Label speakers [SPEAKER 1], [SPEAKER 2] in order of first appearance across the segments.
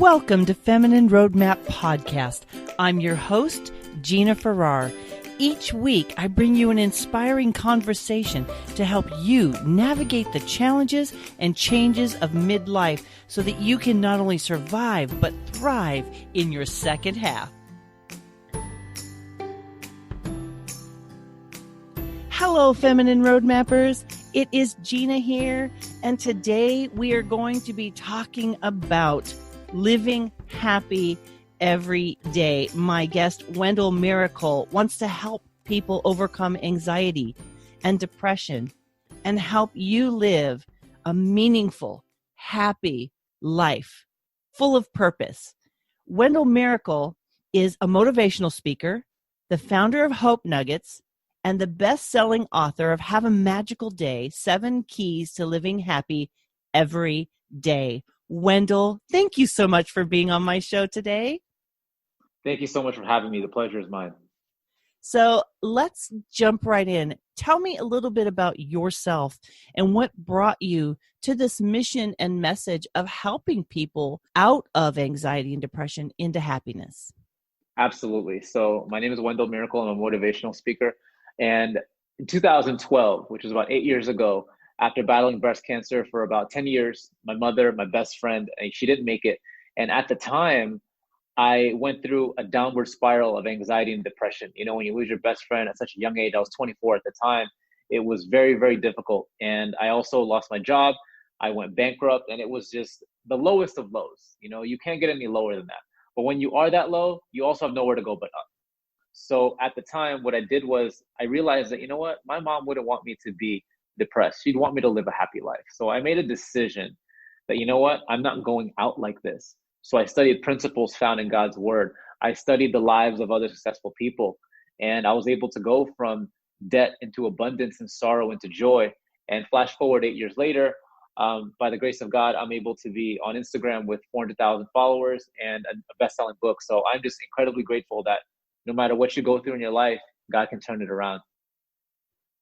[SPEAKER 1] Welcome to Feminine Roadmap Podcast. I'm your host, Gina-r-Farrar. Each week, I bring you an inspiring conversation to help you navigate the challenges and changes of midlife so that you can not only survive, but thrive in your second half. Hello, Feminine Roadmappers. It is Gina here, and today we are going to be talking about living happy every day. My guest, Wendell-Miracle, wants to help people overcome anxiety and depression and help you live a meaningful, happy life full of purpose. Wendell-Miracle is a motivational speaker, the founder of Hope Nuggets, and the best-selling author of Have a Magical Day, 7 Keys to Living Happy Every Day. Wendell, thank you so much for being on my show today.
[SPEAKER 2] Thank you so much for having me. The pleasure is mine.
[SPEAKER 1] So let's jump right in. Tell me a little bit about yourself and what brought you to this mission and message of helping people out of anxiety and depression into happiness.
[SPEAKER 2] Absolutely. So my name is Wendell-Miracle. I'm a motivational speaker. And in 2012, which was about 8 years ago, after battling breast cancer for about 10 years, my mother, my best friend, she didn't make it. And at the time, I went through a downward spiral of anxiety and depression. You know, when you lose your best friend at such a young age, I was 24 at the time, it was very, very difficult. And I also lost my job. I went bankrupt, and it was just the lowest of lows. You know, you can't get any lower than that. But when you are that low, you also have nowhere to go but up. So at the time, what I did was I realized that, you know what, my mom wouldn't want me to be depressed. She'd want me to live a happy life. So I made a decision that, you know what, I'm not going out like this. So I studied principles found in God's word. I studied the lives of other successful people. And I was able to go from debt into abundance and sorrow into joy. And flash forward 8 years later, by the grace of God, I'm able to be on Instagram with 400,000 followers and a best-selling book. So I'm just incredibly grateful that no matter what you go through in your life, God can turn it around.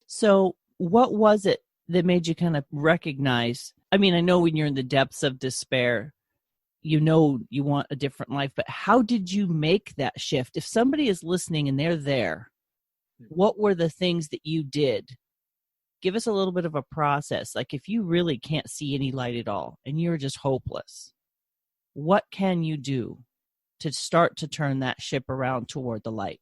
[SPEAKER 1] So what was it that made you kind of recognize? I mean, I know when you're in the depths of despair, you know you want a different life, but how did you make that shift? If somebody is listening and they're there, what were the things that you did? Give us a little bit of a process. Like if you really can't see any light at all and you're just hopeless, what can you do to start to turn that ship around toward the light?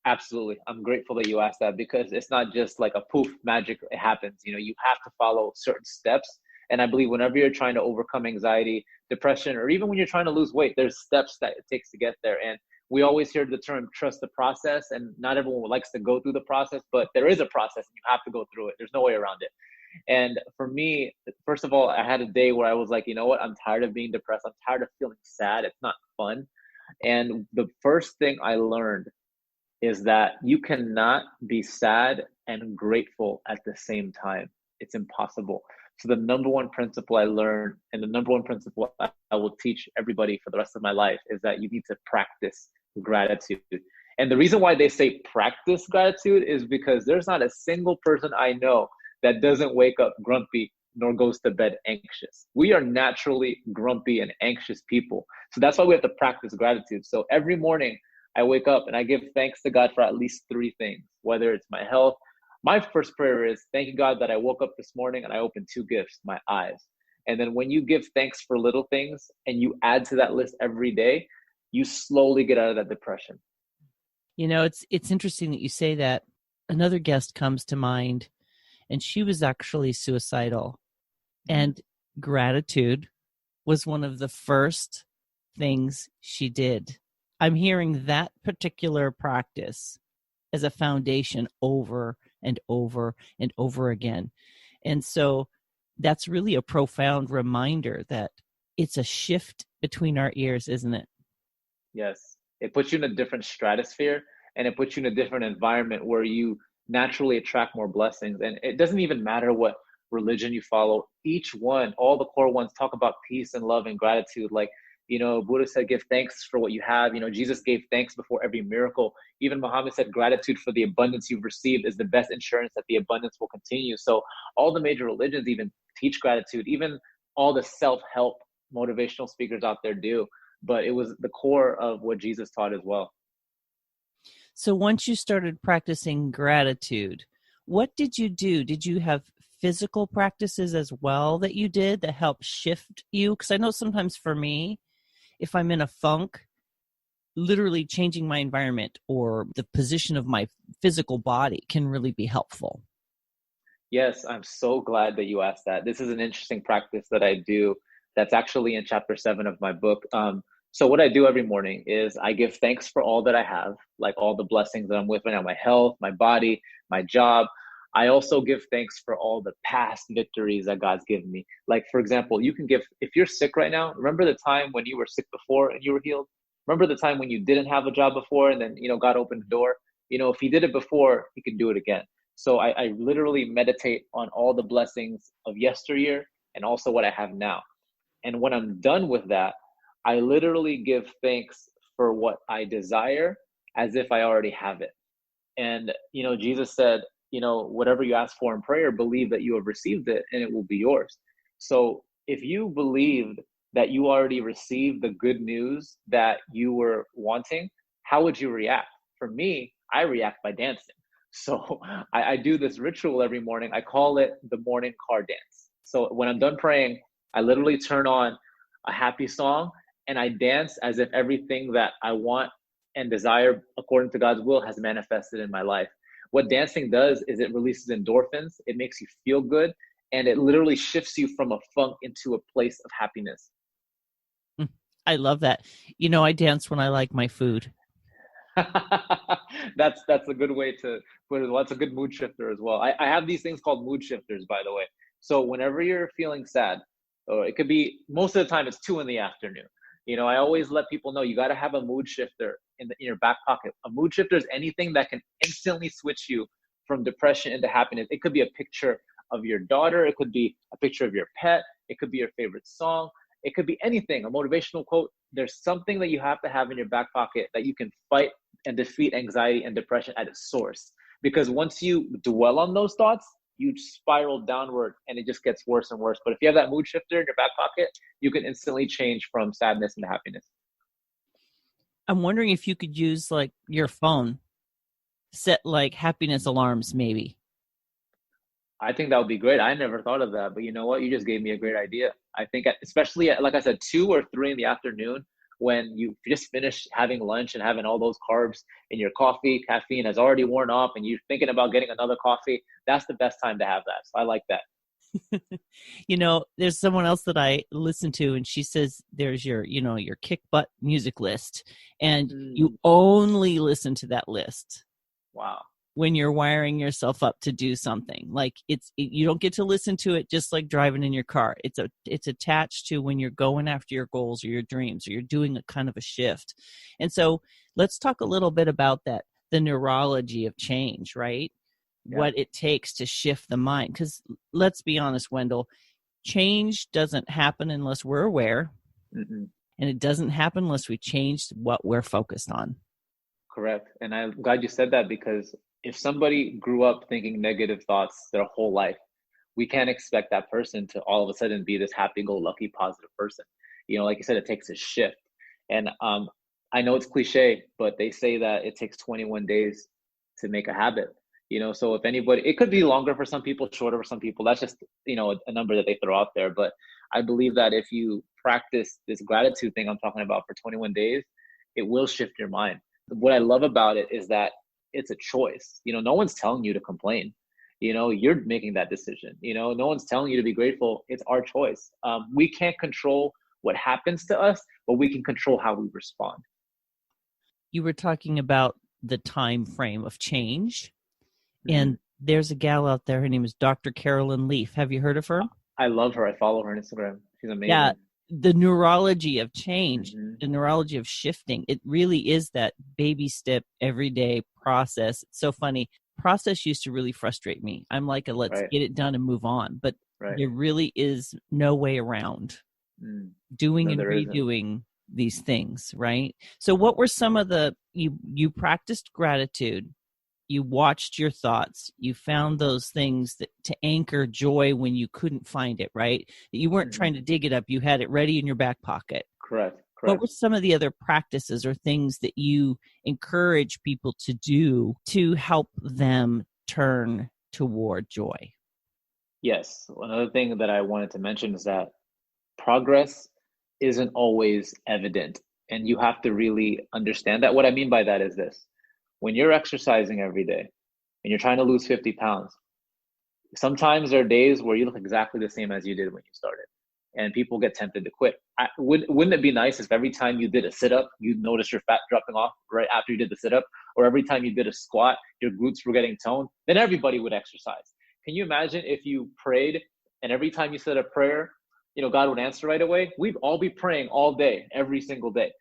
[SPEAKER 2] Absolutely. I'm grateful that you asked that, because it's not just like a poof, magic, it happens. You know, you have to follow certain steps. And I believe whenever you're trying to overcome anxiety, depression, or even when you're trying to lose weight, there's steps that it takes to get there. And we always hear the term trust the process, and not everyone likes to go through the process, but there is a process and you have to go through it. There's no way around it. And for me, first of all, I had a day where I was like, you know what, I'm tired of being depressed. I'm tired of feeling sad. It's not fun. And the first thing I learned is that you cannot be sad and grateful at the same time. It's impossible. So the number one principle I learned, and the number one principle I will teach everybody for the rest of my life, is that you need to practice gratitude. And the reason why they say practice gratitude is because there's not a single person I know that doesn't wake up grumpy nor goes to bed anxious. We are naturally grumpy and anxious people. So that's why we have to practice gratitude. So every morning I wake up and I give thanks to God for at least 3 things, whether it's my health. My first prayer is, thank you, God, that I woke up this morning and I opened 2 gifts, my eyes. And then when you give thanks for little things and you add to that list every day, you slowly get out of that depression.
[SPEAKER 1] You know, it's interesting that you say that. Another guest comes to mind, and she was actually suicidal. And gratitude was one of the first things she did. I'm hearing that particular practice as a foundation over and over and over again. And so that's really a profound reminder that it's a shift between our ears, isn't it?
[SPEAKER 2] Yes. It puts you in a different stratosphere, and it puts you in a different environment where you naturally attract more blessings. And it doesn't even matter what religion you follow. Each one, all the core ones, talk about peace and love and gratitude. Like, you know, Buddha said, give thanks for what you have. You know, Jesus gave thanks before every miracle. Even Muhammad said, gratitude for the abundance you've received is the best insurance that the abundance will continue. So all the major religions even teach gratitude. Even all the self-help motivational speakers out there do, but it was the core of what Jesus taught as well.
[SPEAKER 1] So once you started practicing gratitude, what did you do? Did you have physical practices as well that you did that helped shift you? Because I know sometimes for me, if I'm in a funk, literally changing my environment or the position of my physical body can really be helpful.
[SPEAKER 2] Yes, I'm so glad that you asked that. This is an interesting practice that I do that's actually in chapter 7 of my book. So what I do every morning is I give thanks for all that I have, like all the blessings that I'm with right now, my health, my body, my job. I also give thanks for all the past victories that God's given me. Like, for example, you can give, if you're sick right now, remember the time when you were sick before and you were healed? Remember the time when you didn't have a job before and then, God opened the door? If he did it before, he can do it again. So I literally meditate on all the blessings of yesteryear and also what I have now. And when I'm done with that, I literally give thanks for what I desire as if I already have it. And, Jesus said, whatever you ask for in prayer, believe that you have received it and it will be yours. So if you believed that you already received the good news that you were wanting, how would you react? For me, I react by dancing. So I do this ritual every morning. I call it the morning car dance. So when I'm done praying, I literally turn on a happy song and I dance as if everything that I want and desire according to God's will has manifested in my life. What dancing does is it releases endorphins, it makes you feel good, and it literally shifts you from a funk into a place of happiness.
[SPEAKER 1] I love that. I dance when I like my food.
[SPEAKER 2] That's a good way to put it. Well, that's a good mood shifter as well. I have these things called mood shifters, by the way. So whenever you're feeling sad, or it could be, most of the time it's 2 p.m. I always let people know you got to have a mood shifter in your back pocket. A mood shifter is anything that can instantly switch you from depression into happiness. It could be a picture of your daughter. It could be a picture of your pet. It could be your favorite song. It could be anything, a motivational quote. There's something that you have to have in your back pocket that you can fight and defeat anxiety and depression at its source. Because once you dwell on those thoughts, you spiral downward and it just gets worse and worse. But if you have that mood shifter in your back pocket, you can instantly change from sadness into happiness.
[SPEAKER 1] I'm wondering if you could use like your phone, set like happiness alarms maybe.
[SPEAKER 2] I think that would be great. I never thought of that, but you know what? You just gave me a great idea. I think especially like I said, 2 or 3 p.m, when you just finished having lunch and having all those carbs in your coffee, caffeine has already worn off and you're thinking about getting another coffee. That's the best time to have that. So I like that.
[SPEAKER 1] There's someone else that I listen to and she says there's your kick butt music list and you only listen to that list.
[SPEAKER 2] Wow.
[SPEAKER 1] When you're wiring yourself up to do something. Like you don't get to listen to it just like driving in your car. It's attached to when you're going after your goals or your dreams or you're doing a kind of a shift. And so let's talk a little bit about that, the neurology of change, right? Yeah. What it takes to shift the mind. Because let's be honest, Wendell, change doesn't happen unless we're aware. And it doesn't happen unless we change what we're focused on.
[SPEAKER 2] Correct. And I'm glad you said that because if somebody grew up thinking negative thoughts their whole life, we can't expect that person to all of a sudden be this happy-go-lucky, positive person. Like you said, it takes a shift. And I know it's cliche, but they say that it takes 21 days to make a habit. So if anybody, it could be longer for some people, shorter for some people. That's just, a number that they throw out there. But I believe that if you practice this gratitude thing I'm talking about for 21 days, it will shift your mind. What I love about it is that it's a choice. No one's telling you to complain. You're making that decision. No one's telling you to be grateful. It's our choice. We can't control what happens to us, but we can control how we respond.
[SPEAKER 1] You were talking about the time frame of change. And there's a gal out there. Her name is Dr. Carolyn Leaf. Have you heard of her?
[SPEAKER 2] I love her. I follow her on Instagram. She's amazing.
[SPEAKER 1] Yeah. The neurology of change, the neurology of shifting, it really is that baby step, everyday process. It's so funny. Process used to really frustrate me. I'm like, let's get it done and move on. But there really is no way around doing and redoing these things, right? So what were some of you practiced gratitude. You watched your thoughts. You found those things that to anchor joy when you couldn't find it, right? You weren't trying to dig it up. You had it ready in your back pocket.
[SPEAKER 2] Correct.
[SPEAKER 1] What were some of the other practices or things that you encourage people to do to help them turn toward joy?
[SPEAKER 2] Yes. Another thing that I wanted to mention is that progress isn't always evident. And you have to really understand that. What I mean by that is this: when you're exercising every day and you're trying to lose 50 pounds, sometimes there are days where you look exactly the same as you did when you started. And people get tempted to quit. Wouldn't it be nice if every time you did a sit-up, you'd notice your fat dropping off right after you did the sit-up? Or every time you did a squat, your glutes were getting toned? Then everybody would exercise. Can you imagine if you prayed and every time you said a prayer, God would answer right away? We'd all be praying all day, every single day.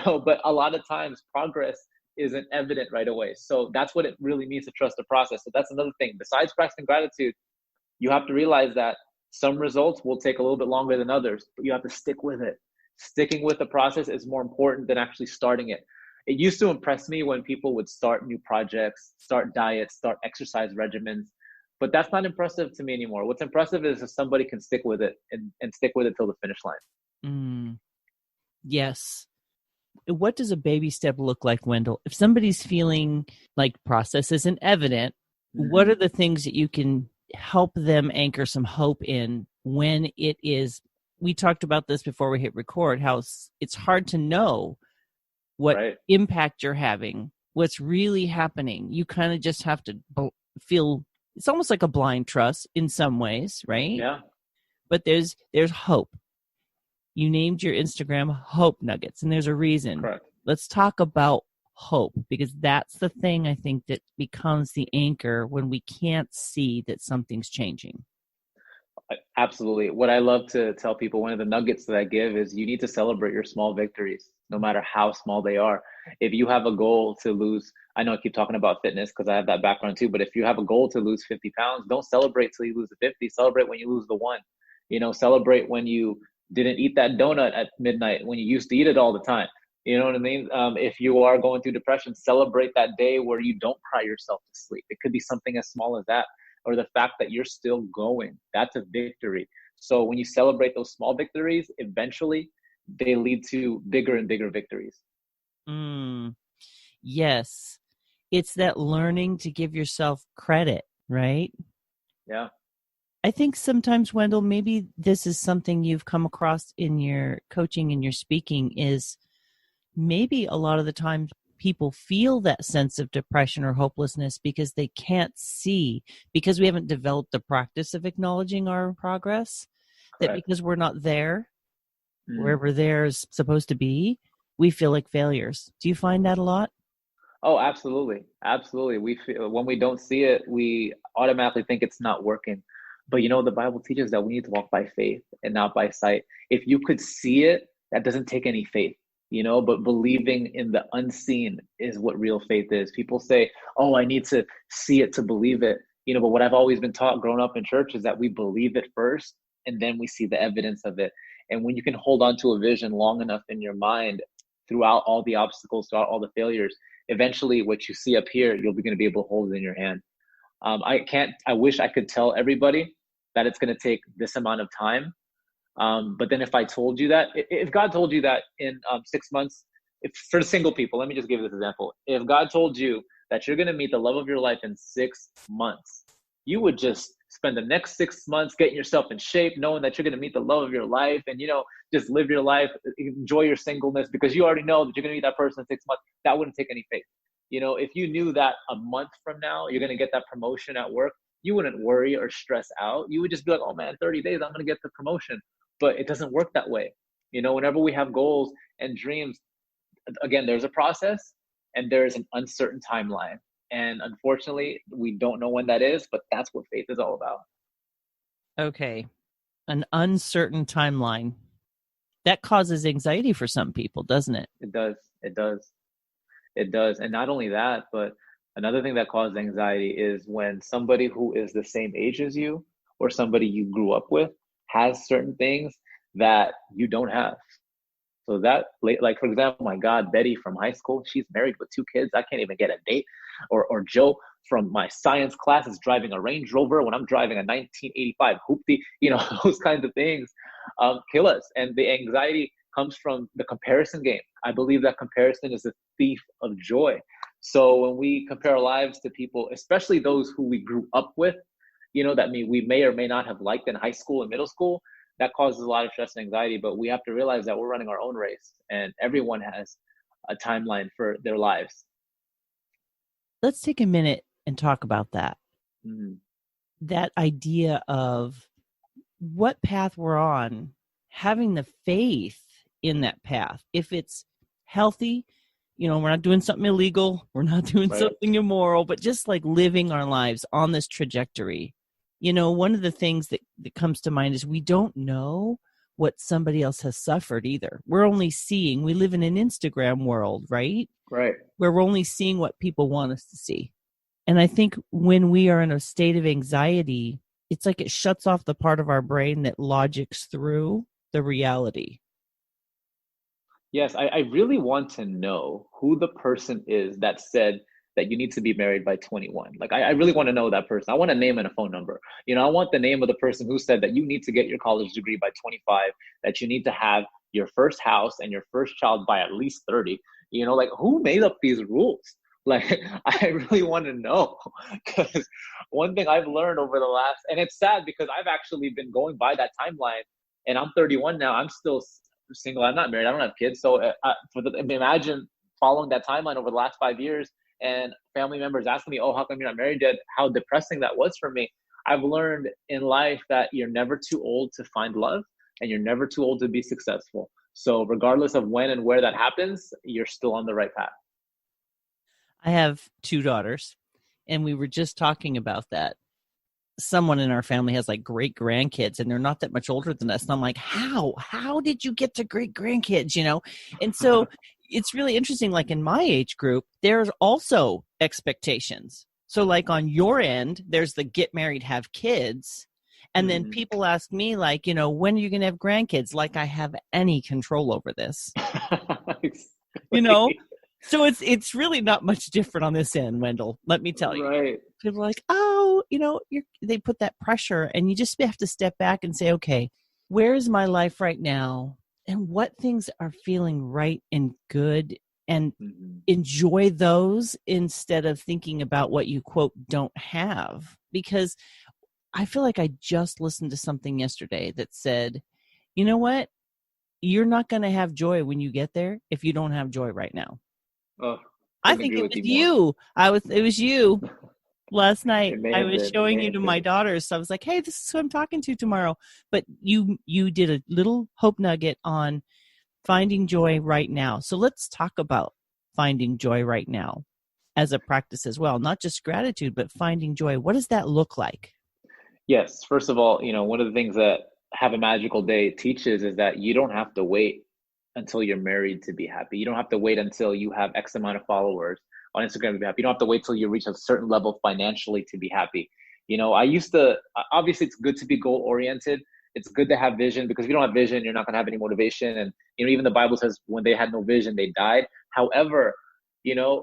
[SPEAKER 2] But a lot of times progress isn't evident right away. So that's what it really means to trust the process. So that's another thing. Besides practicing gratitude, you have to realize that some results will take a little bit longer than others, but you have to stick with it. Sticking with the process is more important than actually starting it. It used to impress me when people would start new projects, start diets, start exercise regimens, but that's not impressive to me anymore. What's impressive is if somebody can stick with it and stick with it till the finish line.
[SPEAKER 1] Yes. What does a baby step look like, Wendell? If somebody's feeling like process isn't evident, what are the things that you can help them anchor some hope in when it is? We talked about this before we hit record, how it's hard to know what impact you're having, what's really happening. You kind of just have to feel, it's almost like a blind trust in some ways, right?
[SPEAKER 2] Yeah.
[SPEAKER 1] But there's hope. You named your Instagram Hope Nuggets, and there's a reason.
[SPEAKER 2] Correct.
[SPEAKER 1] Let's talk about hope, because that's the thing I think that becomes the anchor when we can't see that something's changing.
[SPEAKER 2] Absolutely. What I love to tell people, one of the nuggets that I give is you need to celebrate your small victories, no matter how small they are. If you have a goal to lose, I know I keep talking about fitness because I have that background too, but if you have a goal to lose 50 pounds, don't celebrate till you lose the 50. Celebrate when you lose the one. Celebrate when you didn't eat that donut at midnight when you used to eat it all the time. You know what I mean? If you are going through depression, celebrate that day where you don't cry yourself to sleep. It could be something as small as that, or the fact that you're still going. That's a victory. So when you celebrate those small victories, eventually they lead to bigger and bigger victories.
[SPEAKER 1] Yes. It's that learning to give yourself credit, right?
[SPEAKER 2] Yeah.
[SPEAKER 1] I think sometimes, Wendell, maybe this is something you've come across in your coaching and your speaking, is maybe a lot of the times people feel that sense of depression or hopelessness because they can't see, because we haven't developed the practice of acknowledging our progress. Correct. That because we're not there, wherever there is supposed to be, we feel like failures. Do you find that a lot?
[SPEAKER 2] Oh, absolutely. Absolutely. We feel, when we don't see it, we automatically think it's not working. But the Bible teaches that we need to walk by faith and not by sight. If you could see it, that doesn't take any faith, but believing in the unseen is what real faith is. People say, oh, I need to see it to believe it. But what I've always been taught growing up in church is that we believe it first and then we see the evidence of it. And when you can hold on to a vision long enough in your mind throughout all the obstacles, throughout all the failures, eventually what you see up here, you're going to be able to hold it in your hand. I wish I could tell everybody that it's going to take this amount of time. But then if I told you that, if God told you that in 6 months, for single people, let me just give you this example. If God told you that you're going to meet the love of your life in 6 months, you would just spend the next 6 months getting yourself in shape, knowing that you're going to meet the love of your life and, just live your life, enjoy your singleness, because you already know that you're going to meet that person in 6 months. That wouldn't take any faith. If you knew that a month from now, you're going to get that promotion at work, you wouldn't worry or stress out. You would just be like, oh man, 30 days, I'm going to get the promotion. But it doesn't work that way. Whenever we have goals and dreams, again, there's a process and there's an uncertain timeline. And unfortunately, we don't know when that is, but that's what faith is all about.
[SPEAKER 1] Okay. An uncertain timeline. That causes anxiety for some people, doesn't it?
[SPEAKER 2] It does. It does. It does. And not only that, but another thing that causes anxiety is when somebody who is the same age as you or somebody you grew up with has certain things that you don't have. So that, like, for example, my God, Betty from high school, she's married with 2 kids. I can't even get a date. Or Joe, from my science classes driving a Range Rover when I'm driving a 1985 hoopty, those kinds of things kill us. And the anxiety comes from the comparison game. I believe that comparison is a thief of joy. So when we compare our lives to people, especially those who we grew up with, that we may or may not have liked in high school and middle school, that causes a lot of stress and anxiety. But we have to realize that we're running our own race, and everyone has a timeline for their lives.
[SPEAKER 1] Let's take a minute and talk about that.
[SPEAKER 2] Mm-hmm.
[SPEAKER 1] That idea of what path we're on, having the faith in that path. If it's healthy, we're not doing something illegal, we're not doing something immoral, but just like living our lives on this trajectory. One of the things that comes to mind is we don't know what somebody else has suffered either. We're only seeing, we live in an Instagram world, right?
[SPEAKER 2] Right.
[SPEAKER 1] Where we're only seeing what people want us to see. And I think when we are in a state of anxiety, it's like it shuts off the part of our brain that logics through the reality.
[SPEAKER 2] Yes, I really want to know who the person is that said that you need to be married by 21. Like, I really want to know that person. I want a name and a phone number. I want the name of the person who said that you need to get your college degree by 25, that you need to have your first house and your first child by at least 30. Like, who made up these rules? Like, I really want to know, because one thing I've learned over the last, and it's sad because I've actually been going by that timeline, and I'm 31 now. I'm still single. I'm not married. I don't have kids. So imagine following that timeline over the last 5 years, and family members asking me, oh, how come you're not married yet? How depressing that was for me. I've learned in life that you're never too old to find love, and you're never too old to be successful. So regardless of when and where that happens, you're still on the right path.
[SPEAKER 1] I have 2 daughters, and we were just talking about that. Someone in our family has like great grandkids, and they're not that much older than us. And I'm like, how did you get to great grandkids? And so it's really interesting. Like in my age group, there's also expectations. So like on your end, there's the get married, have kids. And then people ask me like, when are you going to have grandkids? Like I have any control over this, So it's really not much different on this end, Wendell. Let me tell you.
[SPEAKER 2] Right.
[SPEAKER 1] People are like, oh, they put that pressure, and you just have to step back and say, okay, where is my life right now, and what things are feeling right and good, and enjoy those instead of thinking about what you quote don't have. Because I feel like I just listened to something yesterday that said, you know what? You're not going to have joy when you get there if you don't have joy right now.
[SPEAKER 2] Oh,
[SPEAKER 1] I think it was you. It was you. Last night I was showing you to my daughters. So I was like, hey, this is who I'm talking to tomorrow. But you did a little hope nugget on finding joy right now. So let's talk about finding joy right now as a practice as well. Not just gratitude, but finding joy. What does that look like?
[SPEAKER 2] Yes. First of all, one of the things that Have a Magical Day teaches is that you don't have to wait until you're married to be happy. You don't have to wait until you have X amount of followers on Instagram to be happy. You don't have to wait till you reach a certain level financially to be happy. I used to, obviously it's good to be goal oriented. It's good to have vision, because if you don't have vision, you're not going to have any motivation. And, even the Bible says when they had no vision, they died. However,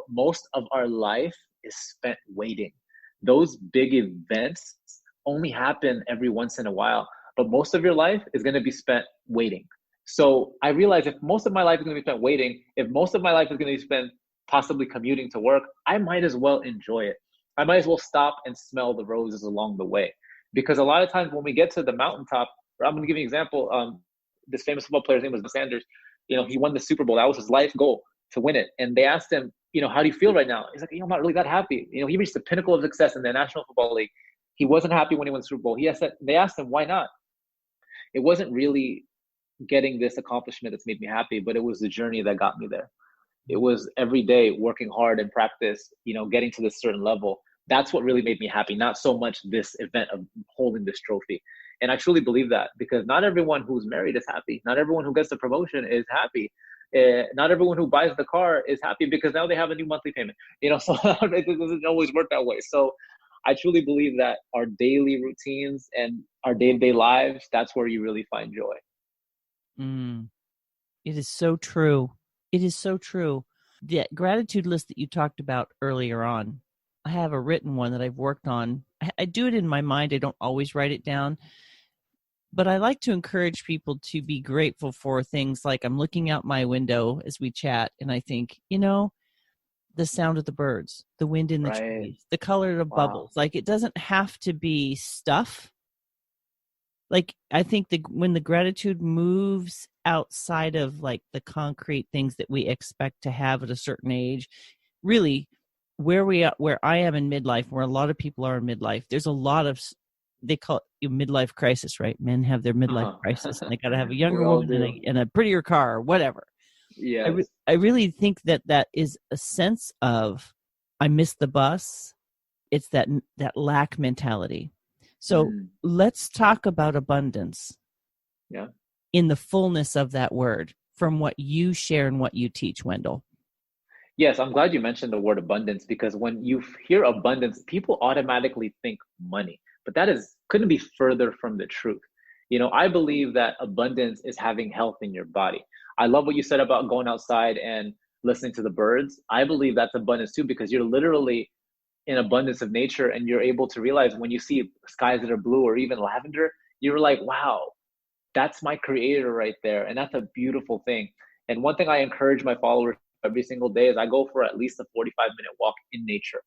[SPEAKER 2] most of our life is spent waiting. Those big events only happen every once in a while, but most of your life is going to be spent waiting. So I realized if most of my life is going to be spent waiting, if most of my life is going to be spent possibly commuting to work, I might as well enjoy it. I might as well stop and smell the roses along the way. Because a lot of times when we get to the mountaintop, I'm going to give you an example. This famous football player's name was Sanders. He won the Super Bowl. That was his life goal, to win it. And they asked him, how do you feel right now? He's like, I'm not really that happy. He reached the pinnacle of success in the National Football League. He wasn't happy when he won the Super Bowl. They asked him, why not? It wasn't really getting this accomplishment that's made me happy, but it was the journey that got me there. It was every day working hard and practice, getting to this certain level. That's what really made me happy, not so much this event of holding this trophy. And I truly believe that, because not everyone who's married is happy. Not everyone who gets the promotion is happy. Not everyone who buys the car is happy because now they have a new monthly payment. So it doesn't always work that way. So I truly believe that our daily routines and our day-to-day lives, that's where you really find joy.
[SPEAKER 1] It is so true. It is so true. The gratitude list that you talked about earlier on, I have a written one that I've worked on. I do it in my mind. I don't always write it down. But I like to encourage people to be grateful for things like I'm looking out my window as we chat, and I think, the sound of the birds, the wind in the
[SPEAKER 2] Right.
[SPEAKER 1] trees, the color of
[SPEAKER 2] Wow.
[SPEAKER 1] bubbles. Like, it doesn't have to be stuff. Like, I think when the gratitude moves outside of like the concrete things that we expect to have at a certain age, really where I am in midlife, where a lot of people are in midlife, there's a lot of, they call it midlife crisis, right? Men have their midlife crisis, and they got to have a
[SPEAKER 2] We
[SPEAKER 1] younger
[SPEAKER 2] all
[SPEAKER 1] woman
[SPEAKER 2] do.
[SPEAKER 1] and a prettier car or whatever.
[SPEAKER 2] Yes.
[SPEAKER 1] I really think that is a sense of, I missed the bus. It's that lack mentality. So
[SPEAKER 2] Mm.
[SPEAKER 1] let's talk about abundance.
[SPEAKER 2] Yeah.
[SPEAKER 1] In the fullness of that word, from what you share and what you teach, Wendell.
[SPEAKER 2] Yes, I'm glad you mentioned the word abundance, because when you hear abundance, people automatically think money, but that couldn't be further from the truth. I believe that abundance is having health in your body. I love what you said about going outside and listening to the birds. I believe that's abundance too, because you're literally in abundance of nature, and you're able to realize when you see skies that are blue or even lavender, you're like, wow, that's my creator right there. And that's a beautiful thing. And one thing I encourage my followers every single day is I go for at least a 45-minute walk in nature.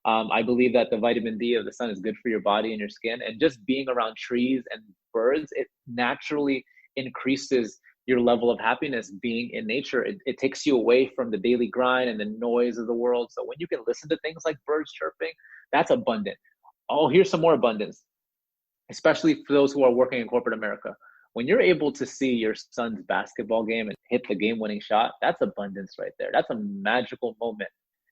[SPEAKER 2] I believe that the vitamin D of the sun is good for your body and your skin. And just being around trees and birds, it naturally increases your level of happiness being in nature. It takes you away from the daily grind and the noise of the world. So when you can listen to things like birds chirping, that's abundant. Oh, here's some more abundance, especially for those who are working in corporate America. When you're able to see your son's basketball game and hit the game-winning shot, that's abundance right there. That's a magical moment.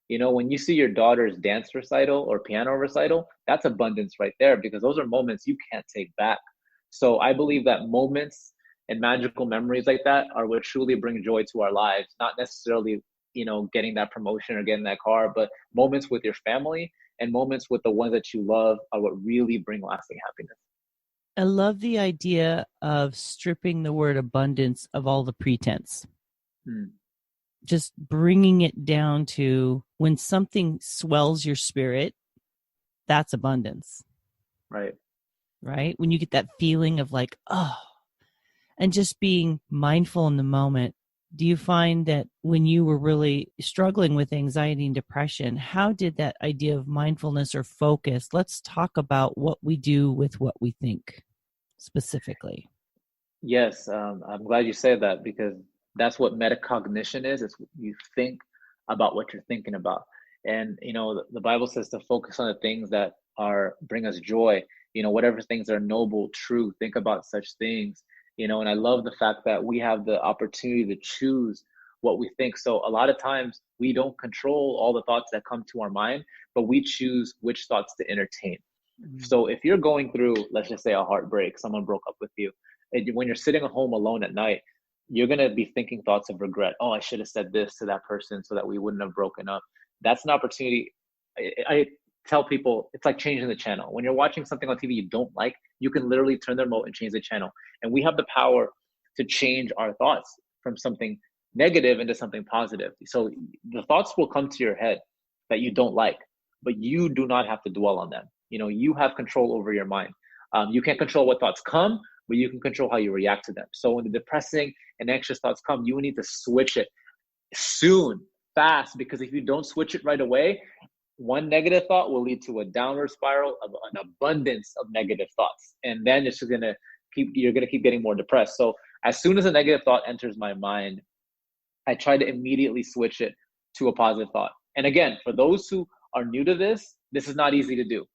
[SPEAKER 2] When you see your daughter's dance recital or piano recital, that's abundance right there, because those are moments you can't take back. So I believe that moments and magical memories like that are what truly bring joy to our lives, not necessarily, getting that promotion or getting that car, but moments with your family and moments with the ones that you love are what really bring lasting happiness.
[SPEAKER 1] I love the idea of stripping the word abundance of all the pretense. Just bringing it down to when something swells your spirit, that's abundance.
[SPEAKER 2] Right.
[SPEAKER 1] Right? When you get that feeling of like, oh, and just being mindful in the moment. Do you find that when you were really struggling with anxiety and depression, how did that idea of mindfulness or focus? Let's talk about what we do with what we think specifically.
[SPEAKER 2] Yes, I'm glad you said that, because that's what metacognition is. It's you think about what you're thinking about. And the Bible says to focus on the things that are bring us joy. Whatever things are noble, true, think about such things. And I love the fact that we have the opportunity to choose what we think. So a lot of times we don't control all the thoughts that come to our mind, but we choose which thoughts to entertain. So if you're going through, let's just say, a heartbreak, someone broke up with you, and when you're sitting at home alone at night, you're going to be thinking thoughts of regret. Oh, I should have said this to that person so that we wouldn't have broken up. That's an opportunity. I tell people it's like changing the channel. When you're watching something on TV you don't like, you can literally turn the remote and change the channel. And we have the power to change our thoughts from something negative into something positive. So the thoughts will come to your head that you don't like, but you do not have to dwell on them. You have control over your mind. You can't control what thoughts come, but you can control how you react to them. So when the depressing and anxious thoughts come, you need to switch it soon, fast, because if you don't switch it right away, one negative thought will lead to a downward spiral of an abundance of negative thoughts. And then it's just you're going to keep getting more depressed. So as soon as a negative thought enters my mind, I try to immediately switch it to a positive thought. And again, for those who are new to this is not easy to do.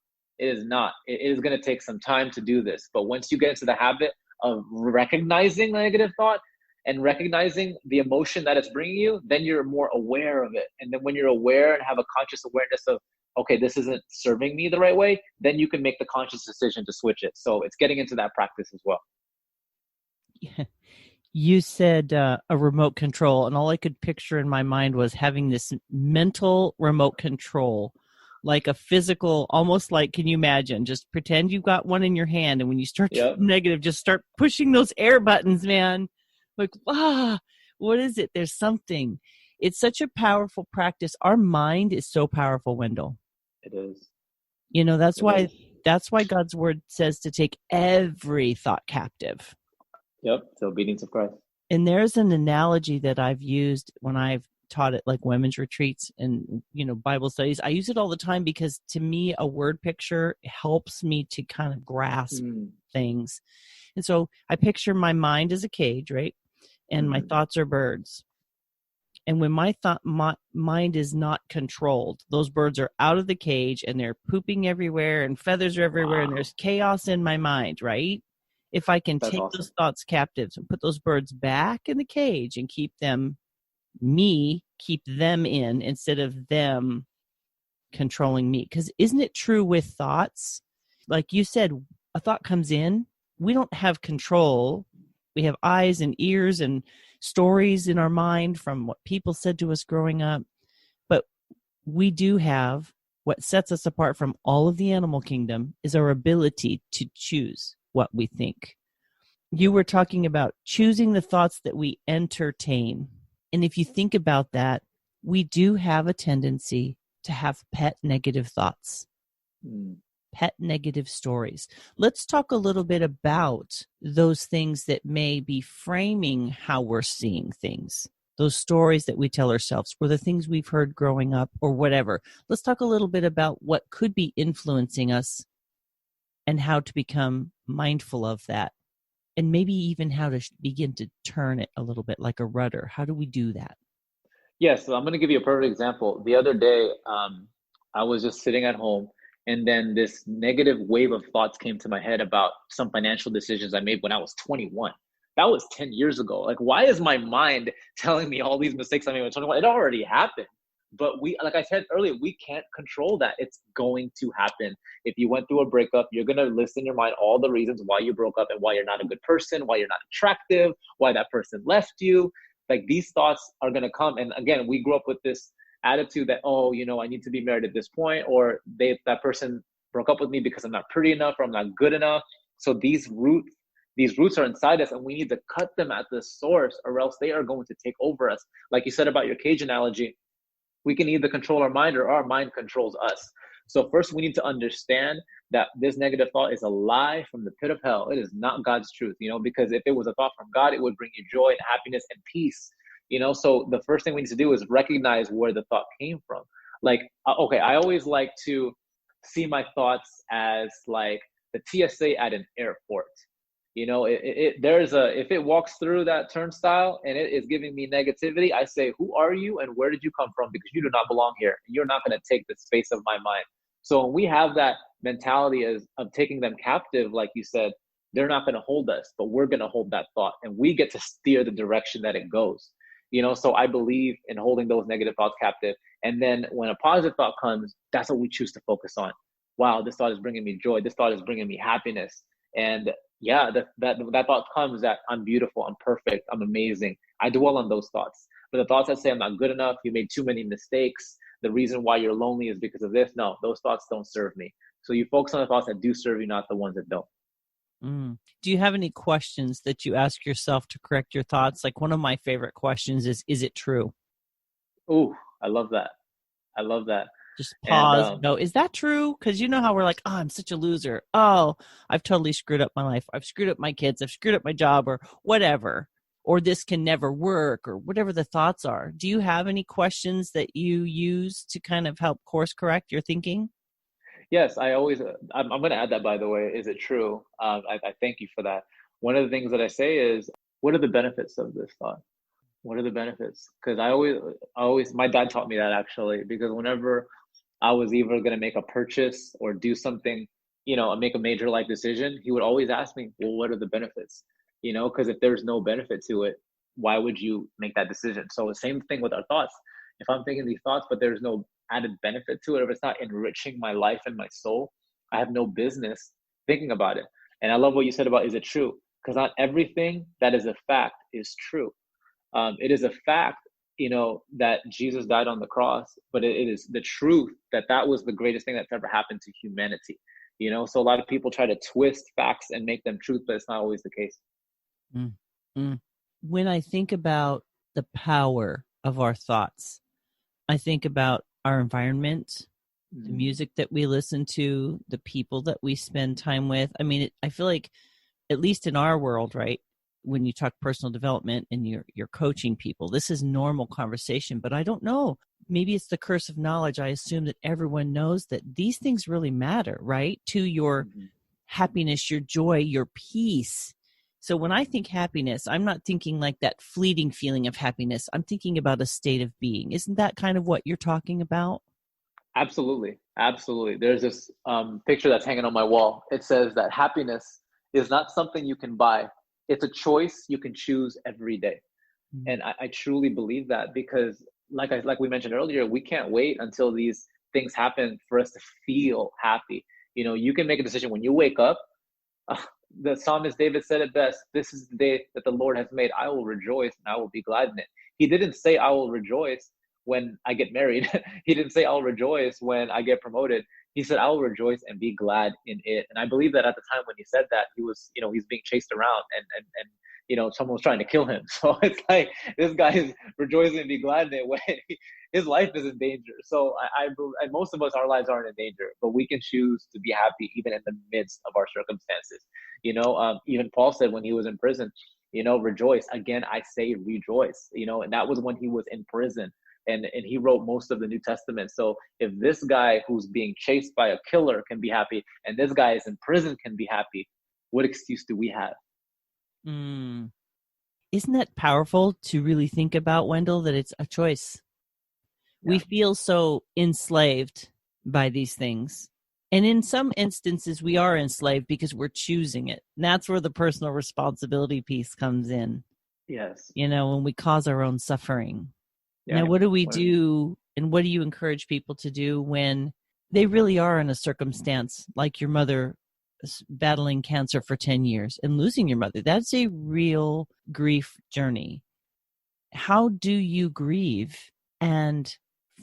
[SPEAKER 2] It is not. It is going to take some time to do this. But once you get into the habit of recognizing the negative thought and recognizing the emotion that it's bringing you, then you're more aware of it. And then when you're aware and have a conscious awareness of, okay, this isn't serving me the right way, then you can make the conscious decision to switch it. So it's getting into that practice as well.
[SPEAKER 1] Yeah. You said a remote control, and all I could picture in my mind was having this mental remote control, like a physical, almost like, can you imagine? Just pretend you've got one in your hand, and when you start to negative, just start pushing those air buttons, man. Like, what is it? There's something. It's such a powerful practice. Our mind is so powerful, Wendell.
[SPEAKER 2] It is.
[SPEAKER 1] You know,
[SPEAKER 2] It is.
[SPEAKER 1] that's why God's word says to take every thought captive.
[SPEAKER 2] Yep. The obedience of Christ.
[SPEAKER 1] And there's an analogy that I've used when I've taught at like women's retreats and, Bible studies. I use it all the time because to me, a word picture helps me to kind of grasp
[SPEAKER 2] Mm.
[SPEAKER 1] things. And so I picture my mind as a cage, right? And my
[SPEAKER 2] Mm-hmm.
[SPEAKER 1] thoughts are birds. And when my mind is not controlled, those birds are out of the cage and they're pooping everywhere and feathers are everywhere and
[SPEAKER 2] Wow.
[SPEAKER 1] there's chaos in my mind, right? If I can
[SPEAKER 2] That's
[SPEAKER 1] take
[SPEAKER 2] awesome.
[SPEAKER 1] those thoughts captives and put those birds back in the cage and keep them in instead of them controlling me. Because isn't it true with thoughts? Like you said, a thought comes in, we don't have control. We have eyes and ears and stories in our mind from what people said to us growing up. But we do have what sets us apart from all of the animal kingdom is our ability to choose what we think. You were talking about choosing the thoughts that we entertain. And if you think about that, we do have a tendency to have pet negative thoughts,
[SPEAKER 2] Mm.
[SPEAKER 1] pet negative stories. Let's talk a little bit about those things that may be framing how we're seeing things. Those stories that we tell ourselves or the things we've heard growing up or whatever. Let's talk a little bit about what could be influencing us and how to become mindful of that. And maybe even how to begin to turn it a little bit like a rudder. How do we do that?
[SPEAKER 2] Yes, so I'm going to give you a perfect example. The other day, I was just sitting at home, and then this negative wave of thoughts came to my head about some financial decisions I made when I was 21. That was 10 years ago. Like, why is my mind telling me all these mistakes I made when I was 21? It already happened. But like I said earlier, we can't control that. It's going to happen. If you went through a breakup, you're going to list in your mind all the reasons why you broke up and why you're not a good person, why you're not attractive, why that person left you. Like, these thoughts are going to come. And again, we grew up with this attitude that, oh, I need to be married at this point, or that person broke up with me because I'm not pretty enough or I'm not good enough. So these roots are inside us, and we need to cut them at the source, or else they are going to take over us. Like you said about your cage analogy, we can either control our mind or our mind controls us. So first, we need to understand that this negative thought is a lie from the pit of hell. It is not God's truth, because if it was a thought from God, it would bring you joy and happiness and peace. So the first thing we need to do is recognize where the thought came from. Like, okay, I always like to see my thoughts as like the TSA at an airport. If it walks through that turnstile and it is giving me negativity, I say, who are you and where did you come from? Because you do not belong here. You're not going to take the space of my mind. So when we have that mentality of taking them captive, like you said, they're not going to hold us, but we're going to hold that thought, and we get to steer the direction that it goes. So I believe in holding those negative thoughts captive. And then when a positive thought comes, that's what we choose to focus on. Wow, this thought is bringing me joy. This thought is bringing me happiness. And yeah, that thought comes that I'm beautiful, I'm perfect, I'm amazing. I dwell on those thoughts. But the thoughts that say I'm not good enough, you made too many mistakes, the reason why you're lonely is because of this. No, those thoughts don't serve me. So you focus on the thoughts that do serve you, not the ones that don't.
[SPEAKER 1] Do you have any questions that you ask yourself to correct your thoughts? Like, one of my favorite questions is it true?
[SPEAKER 2] Ooh, I love that. I love that.
[SPEAKER 1] Just
[SPEAKER 2] And
[SPEAKER 1] pause and go, is that true? Because you know how we're like, oh, I'm such a loser. Oh, I've totally screwed up my life. I've screwed up my kids. I've screwed up my job or whatever. Or this can never work or whatever the thoughts are. Do you have any questions that you use to kind of help course correct your thinking?
[SPEAKER 2] yes, I'm going to add that, by the way. Is it true? I thank you for that. One of the things that I say is, what are the benefits of this thought? What are the benefits? Because my dad taught me that, actually, because whenever I was either going to make a purchase or do something, make a major life decision, he would always ask me, well, what are the benefits? Because if there's no benefit to it, why would you make that decision? So the same thing with our thoughts. If I'm thinking these thoughts, but there's no added benefit to it, if it's not enriching my life and my soul, I have no business thinking about it. And I love what you said about, is it true? Because not everything that is a fact is true. It is a fact, that Jesus died on the cross, but it is the truth that was the greatest thing that's ever happened to humanity. So a lot of people try to twist facts and make them truth, but it's not always the case.
[SPEAKER 1] Mm, mm. When I think about the power of our thoughts, I think about our environment. the music that we listen to, the people that we spend time with. I mean, I feel like, at least in our world, right, when you talk personal development and you're coaching people, this is normal conversation. But I don't know. Maybe it's the curse of knowledge. I assume that everyone knows that these things really matter, right, to your happiness, your joy, your peace. So when I think happiness, I'm not thinking like that fleeting feeling of happiness. I'm thinking about a state of being. Isn't that kind of what you're talking about?
[SPEAKER 2] Absolutely. Absolutely. There's this picture that's hanging on my wall. It says that happiness is not something you can buy. It's a choice you can choose every day. And I truly believe that, because like we mentioned earlier, we can't wait until these things happen for us to feel happy. You can make a decision when you wake up. The psalmist David said it best: "This is the day that the Lord has made. I will rejoice and I will be glad in it." He didn't say, "I will rejoice when I get married." He didn't say, "I'll rejoice when I get promoted." He said, "I will rejoice and be glad in it." And I believe that at the time when he said that, he was, he's being chased around, and someone was trying to kill him. So it's like, this guy is rejoicing and be glad in it when his life is in danger. So and most of us, our lives aren't in danger, but we can choose to be happy even in the midst of our circumstances. Even Paul said when he was in prison, rejoice. Again, I say rejoice, and that was when he was in prison. And he wrote most of the New Testament. So if this guy who's being chased by a killer can be happy, and this guy is in prison can be happy, what excuse do we have?
[SPEAKER 1] Isn't that powerful to really think about, Wendell, that it's a choice? Yeah. We feel so enslaved by these things. And in some instances, we are enslaved because we're choosing it. And that's where the personal responsibility piece comes in.
[SPEAKER 2] Yes.
[SPEAKER 1] When we cause our own suffering. Yeah. Now, what do we do, and what do you encourage people to do when they really are in a circumstance like your mother battling cancer for 10 years and losing your mother? That's a real grief journey. How do you grieve and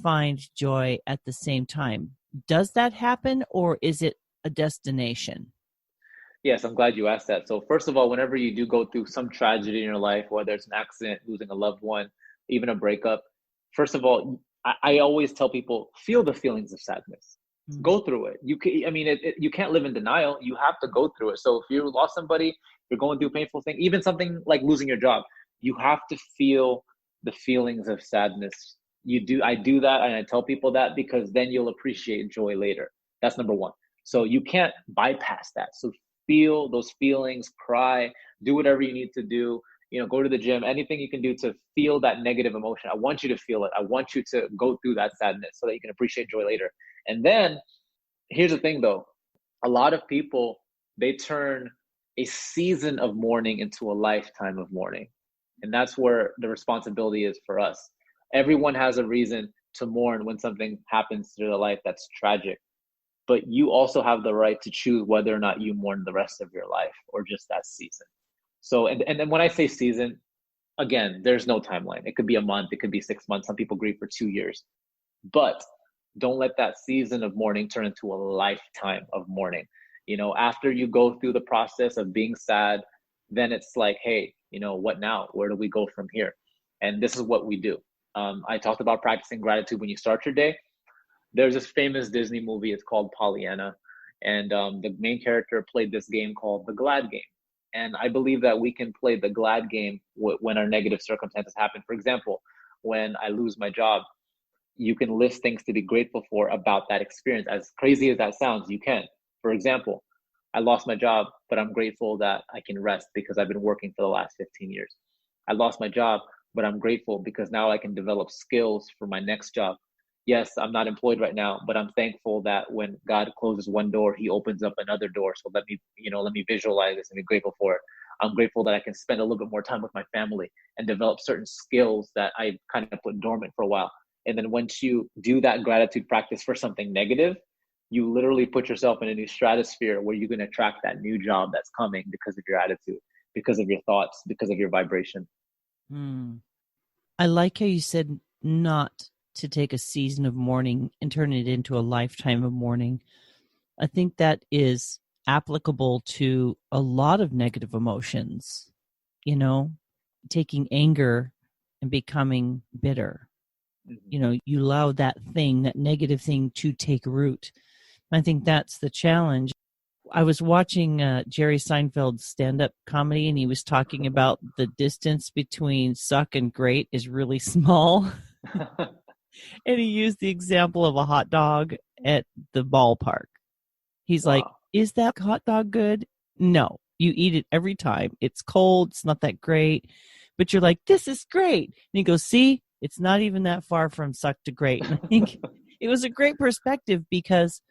[SPEAKER 1] find joy at the same time? Does that happen, or is it a destination?
[SPEAKER 2] Yes, I'm glad you asked that. So first of all, whenever you do go through some tragedy in your life, whether it's an accident, losing a loved one, even a breakup, first of all, I always tell people, feel the feelings of sadness. Go through it. You can't live in denial. You have to go through it. So if you lost somebody, you're going through a painful thing, even something like losing your job, you have to feel the feelings of sadness. I do that, and I tell people that, because then you'll appreciate joy later. That's number one. So you can't bypass that. So feel those feelings, cry, do whatever you need to do. Go to the gym, anything you can do to feel that negative emotion. I want you to feel it. I want you to go through that sadness so that you can appreciate joy later. And then here's the thing though, a lot of people, they turn a season of mourning into a lifetime of mourning. And that's where the responsibility is for us. Everyone has a reason to mourn when something happens to their life that's tragic. But you also have the right to choose whether or not you mourn the rest of your life or just that season. So, and then when I say season, again, there's no timeline. It could be a month, it could be 6 months. Some people grieve for 2 years. But don't let that season of mourning turn into a lifetime of mourning. After you go through the process of being sad, then it's like, hey, what now? Where do we go from here? And this is what we do. I talked about practicing gratitude when you start your day. There's this famous Disney movie. It's called Pollyanna. And the main character played this game called the Glad Game. And I believe that we can play the glad game when our negative circumstances happen. For example, when I lose my job, you can list things to be grateful for about that experience. As crazy as that sounds, you can. For example, I lost my job, but I'm grateful that I can rest because I've been working for the last 15 years. I lost my job, but I'm grateful because now I can develop skills for my next job. Yes, I'm not employed right now, but I'm thankful that when God closes one door, he opens up another door. So let me visualize this and be grateful for it. I'm grateful that I can spend a little bit more time with my family and develop certain skills that I kind of put dormant for a while. And then once you do that gratitude practice for something negative, you literally put yourself in a new stratosphere where you can attract that new job that's coming because of your attitude, because of your thoughts, because of your vibration.
[SPEAKER 1] I like how you said not to take a season of mourning and turn it into a lifetime of mourning. I think that is applicable to a lot of negative emotions, taking anger and becoming bitter,
[SPEAKER 2] Mhm.
[SPEAKER 1] You allow that negative thing to take root. I think that's the challenge. I was watching Jerry Seinfeld's stand-up comedy, and he was talking about the distance between suck and great is really small. And he used the example of a hot dog at the ballpark. He's like,
[SPEAKER 2] Wow.
[SPEAKER 1] is that hot dog good? No. You eat it every time. It's cold. It's not that great. But you're like, this is great. And he goes, see, it's not even that far from suck to great. And I think it was a great perspective, because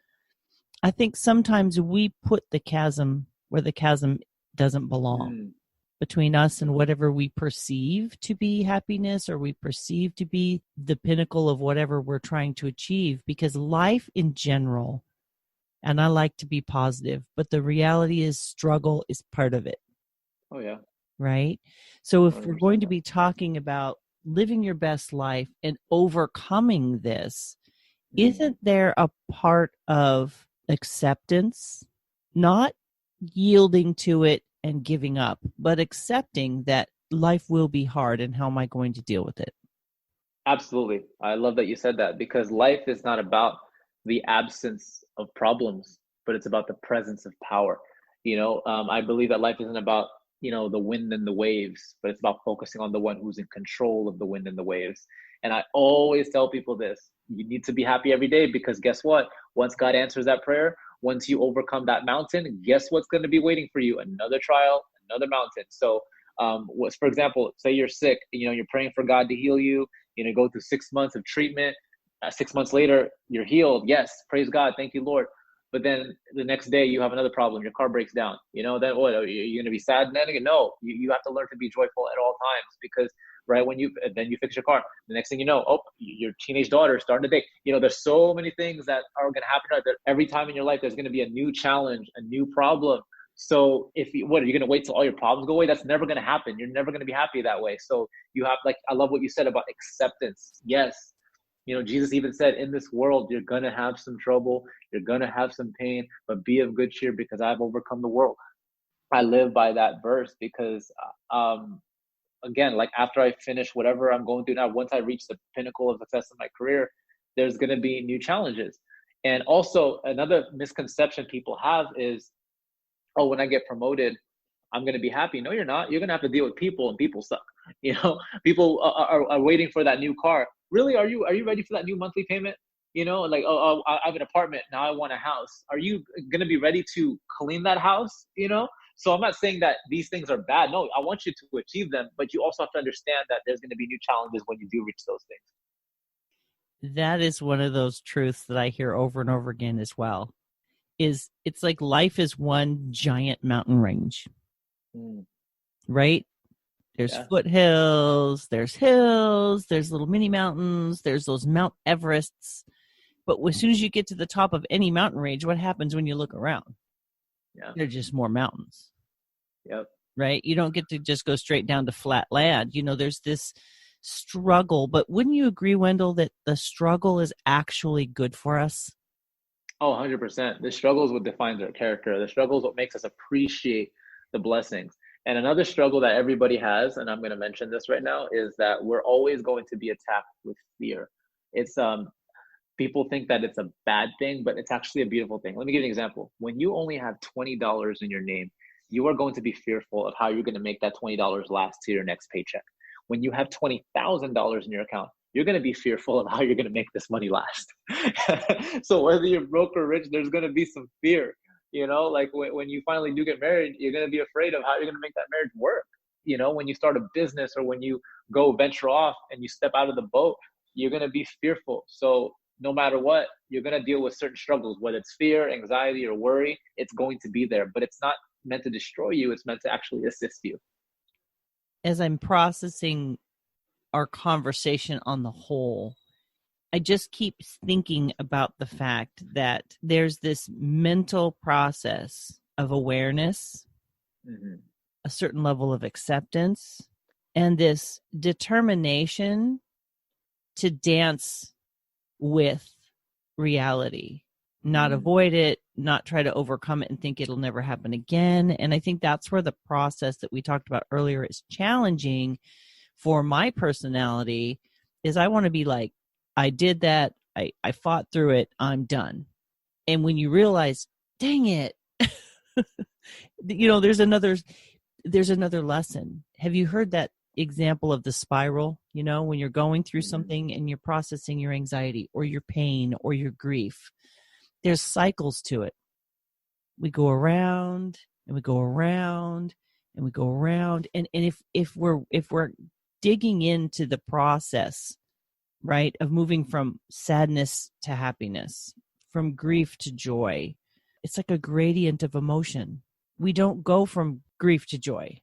[SPEAKER 1] I think sometimes we put the chasm where the chasm doesn't belong
[SPEAKER 2] Mm.
[SPEAKER 1] between us and
[SPEAKER 2] Mm.
[SPEAKER 1] whatever we perceive to be happiness, or we perceive to be the pinnacle of whatever we're trying to achieve. Because life in general, and I like to be positive, but the reality is struggle is part of it.
[SPEAKER 2] Oh yeah.
[SPEAKER 1] Right? So if we're going
[SPEAKER 2] 100%.
[SPEAKER 1] to be talking about living your best life and overcoming this,
[SPEAKER 2] Mm.
[SPEAKER 1] isn't there a part of acceptance, not yielding to it and giving up, but accepting that life will be hard, and how am I going to deal with it?
[SPEAKER 2] Absolutely. I love that you said that, because life is not about the absence of problems, but it's about the presence of power. I believe that life isn't about, the wind and the waves, but it's about focusing on the one who's in control of the wind and the waves. And I always tell people this: you need to be happy every day, because guess what? Once God answers that prayer, once you overcome that mountain, guess what's going to be waiting for you? Another trial, another mountain. So, for example, say you're sick, you're praying for God to heal you, go through 6 months of treatment. 6 months later, you're healed. Yes, praise God, thank you, Lord. But then the next day you have another problem. Your car breaks down. Then what? Are you going to be sad then again? No, you have to learn to be joyful at all times, because right when then you fix your car, the next thing you know, oh, your teenage daughter is starting to date. There's so many things that are going to happen. Every time in your life, there's going to be a new challenge, a new problem. So what are you going to wait till all your problems go away? That's never going to happen. You're never going to be happy that way. So you have, I love what you said about acceptance. Yes. Jesus even said, in this world, you're going to have some trouble. You're going to have some pain, but be of good cheer, because I've overcome the world. I live by that verse, because, again, after I finish whatever I'm going through now, once I reach the pinnacle of success in my career, there's going to be new challenges. And also another misconception people have is, oh, when I get promoted, I'm going to be happy. No, you're not. You're going to have to deal with people, and people suck. People are waiting for that new car. Really? Are you ready for that new monthly payment? Oh, I have an apartment. Now I want a house. Are you going to be ready to clean that house? So I'm not saying that these things are bad. No, I want you to achieve them, but you also have to understand that there's going to be new challenges when you do reach those things.
[SPEAKER 1] That is one of those truths that I hear over and over again as well. It's like life is one giant mountain range. Right? There's foothills, there's hills, there's little mini mountains, there's those Mount Everests. But as soon as you get to the top of any mountain range, what happens when you look around?
[SPEAKER 2] Yeah.
[SPEAKER 1] They're just more mountains.
[SPEAKER 2] Yep.
[SPEAKER 1] Right? You don't get to just go straight down to flat land. There's this struggle. But wouldn't you agree, Wendell, that the struggle is actually good for us?
[SPEAKER 2] Oh, 100%. The struggle is what defines our character. The struggle is what makes us appreciate the blessings. And another struggle that everybody has, and I'm going to mention this right now, is that we're always going to be attacked with fear. It's people think that it's a bad thing, but it's actually a beautiful thing. Let me give you an example. When you only have $20 in your name, you are going to be fearful of how you're going to make that $20 last to your next paycheck. When you have $20,000 in your account, you're going to be fearful of how you're going to make this money last. So whether you're broke or rich, there's going to be some fear. When you finally do get married, you're going to be afraid of how you're going to make that marriage work. When you start a business, or when you go venture off and you step out of the boat, you're going to be fearful. So no matter what, you're going to deal with certain struggles, whether it's fear, anxiety, or worry. It's going to be there, but it's not meant to destroy you. It's meant to actually assist you.
[SPEAKER 1] As I'm processing our conversation on the whole, I just keep thinking about the fact that there's this mental process of awareness, a certain level of acceptance, and this determination to dance with reality, not avoid it, not try to overcome it and think it'll never happen again. And I think that's where the process that we talked about earlier is challenging for my personality, is I want to be I did that. I fought through it. I'm done. And when you realize, dang it, there's another lesson. Have you heard that example of the spiral? When you're going through something and you're processing your anxiety or your pain or your grief, there's cycles to it. We go around and we go around and we go around. And if we're digging into the process, right, of moving from sadness to happiness, from grief to joy, it's like a gradient of emotion. We don't go from grief to joy.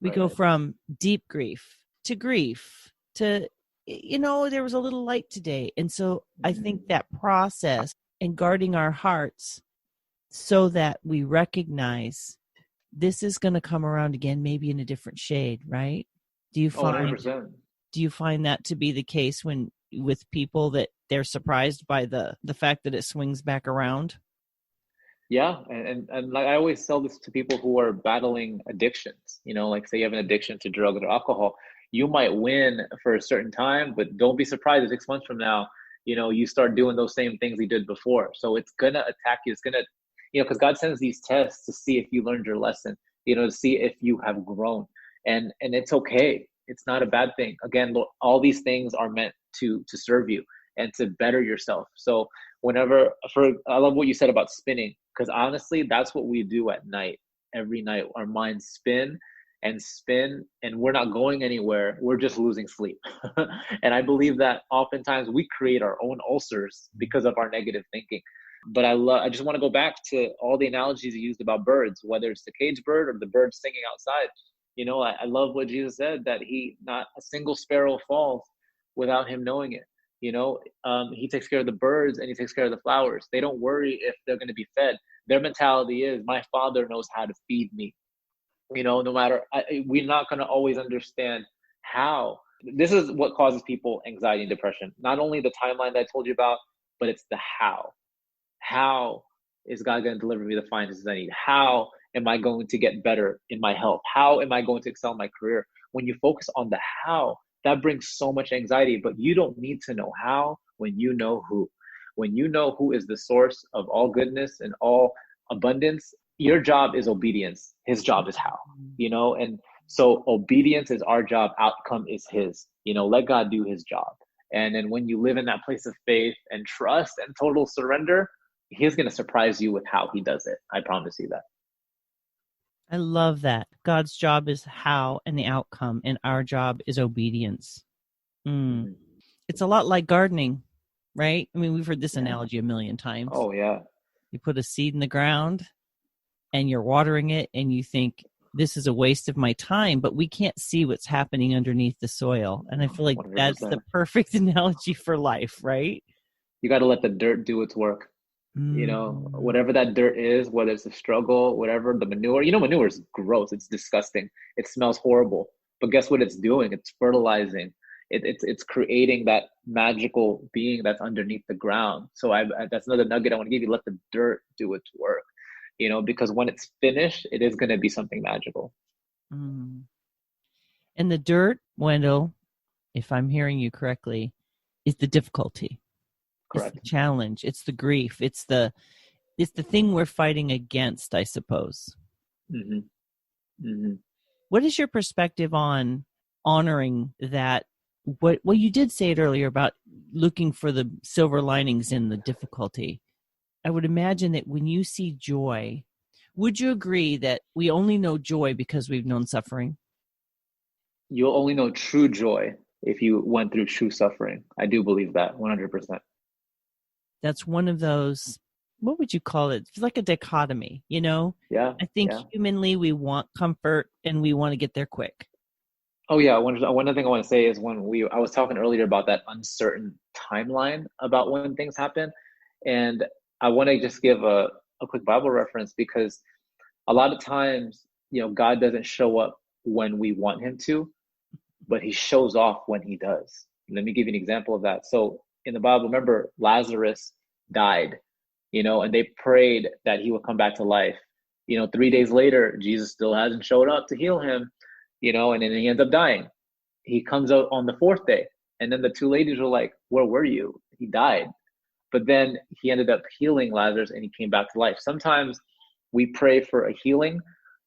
[SPEAKER 1] We go from deep grief to there was a little light today. And so I think that process and guarding our hearts so that we recognize this is going to come around again, maybe in a different shade, right? Do you find
[SPEAKER 2] 100%.
[SPEAKER 1] Do you find that to be the case with people, that they're surprised by the fact that it swings back around?
[SPEAKER 2] Yeah, and like I always tell this to people who are battling addictions. Like say you have an addiction to drugs or alcohol, you might win for a certain time, but don't be surprised if 6 months from now, you start doing those same things you did before. So it's gonna attack you. It's gonna, because God sends these tests to see if you learned your lesson, to see if you have grown, and it's okay. It's not a bad thing. Again, all these things are meant to serve you and to better yourself. So I love what you said about spinning, because honestly, that's what we do at night. Every night, our minds spin and spin, and we're not going anywhere. We're just losing sleep. And I believe that oftentimes we create our own ulcers because of our negative thinking. But I just want to go back to all the analogies you used about birds, whether it's the cage bird or the bird singing outside. I love what Jesus said, that not a single sparrow falls without him knowing it. He takes care of the birds and he takes care of the flowers. They don't worry if they're going to be fed. Their mentality is, my Father knows how to feed me. No matter, we're not going to always understand how. This is what causes people anxiety and depression. Not only the timeline that I told you about, but it's the how. How is God going to deliver me the finances I need? How am I going to get better in my health? How am I going to excel in my career? When you focus on the how, that brings so much anxiety, but you don't need to know how when you know who. When you know who is the source of all goodness and all abundance, your job is obedience. His job is how, and so obedience is our job. Outcome is his, let God do his job. And then when you live in that place of faith and trust and total surrender, he's going to surprise you with how he does it. I promise you that.
[SPEAKER 1] I love that. God's job is how and the outcome, and our job is obedience. It's a lot like gardening, right? I mean, we've heard this analogy a million times.
[SPEAKER 2] Oh, yeah.
[SPEAKER 1] You put a seed in the ground and you're watering it and you think, this is a waste of my time, but we can't see what's happening underneath the soil. And I feel like 100%. That's the perfect analogy for life, right?
[SPEAKER 2] You got to let the dirt do its work. Whatever that dirt is, whether it's a struggle, whatever, the manure, manure is gross. It's disgusting. It smells horrible. But guess what it's doing? It's fertilizing. It's creating that magical being that's underneath the ground. So that's another nugget I want to give you. Let the dirt do its work, because when it's finished, it is going to be something magical.
[SPEAKER 1] And the dirt, Wendell, if I'm hearing you correctly, is the difficulty.
[SPEAKER 2] Correct.
[SPEAKER 1] It's the challenge. It's the grief. It's the thing we're fighting against, I suppose. What is your perspective on honoring that? Well, you did say it earlier about looking for the silver linings in the difficulty. I would imagine that when you see joy, would you agree that we only know joy because we've known suffering?
[SPEAKER 2] You'll only know true joy if you went through true suffering. I do believe that 100%.
[SPEAKER 1] That's one of those, what would you call it? It's like a dichotomy, Yeah. I think humanly we want comfort and we want to get there quick.
[SPEAKER 2] Oh yeah, one other thing I want to say is I was talking earlier about that uncertain timeline about when things happen, and I want to just give a quick Bible reference, because a lot of times, God doesn't show up when we want him to, but he shows off when he does. Let me give you an example of that. So in the Bible, remember Lazarus died, and they prayed that he would come back to life. 3 days later, Jesus still hasn't showed up to heal him, and then he ends up dying. He comes out on the fourth day, And then the two ladies were like, where were you? He died. But then he ended up healing Lazarus and he came back to life. Sometimes we pray for a healing,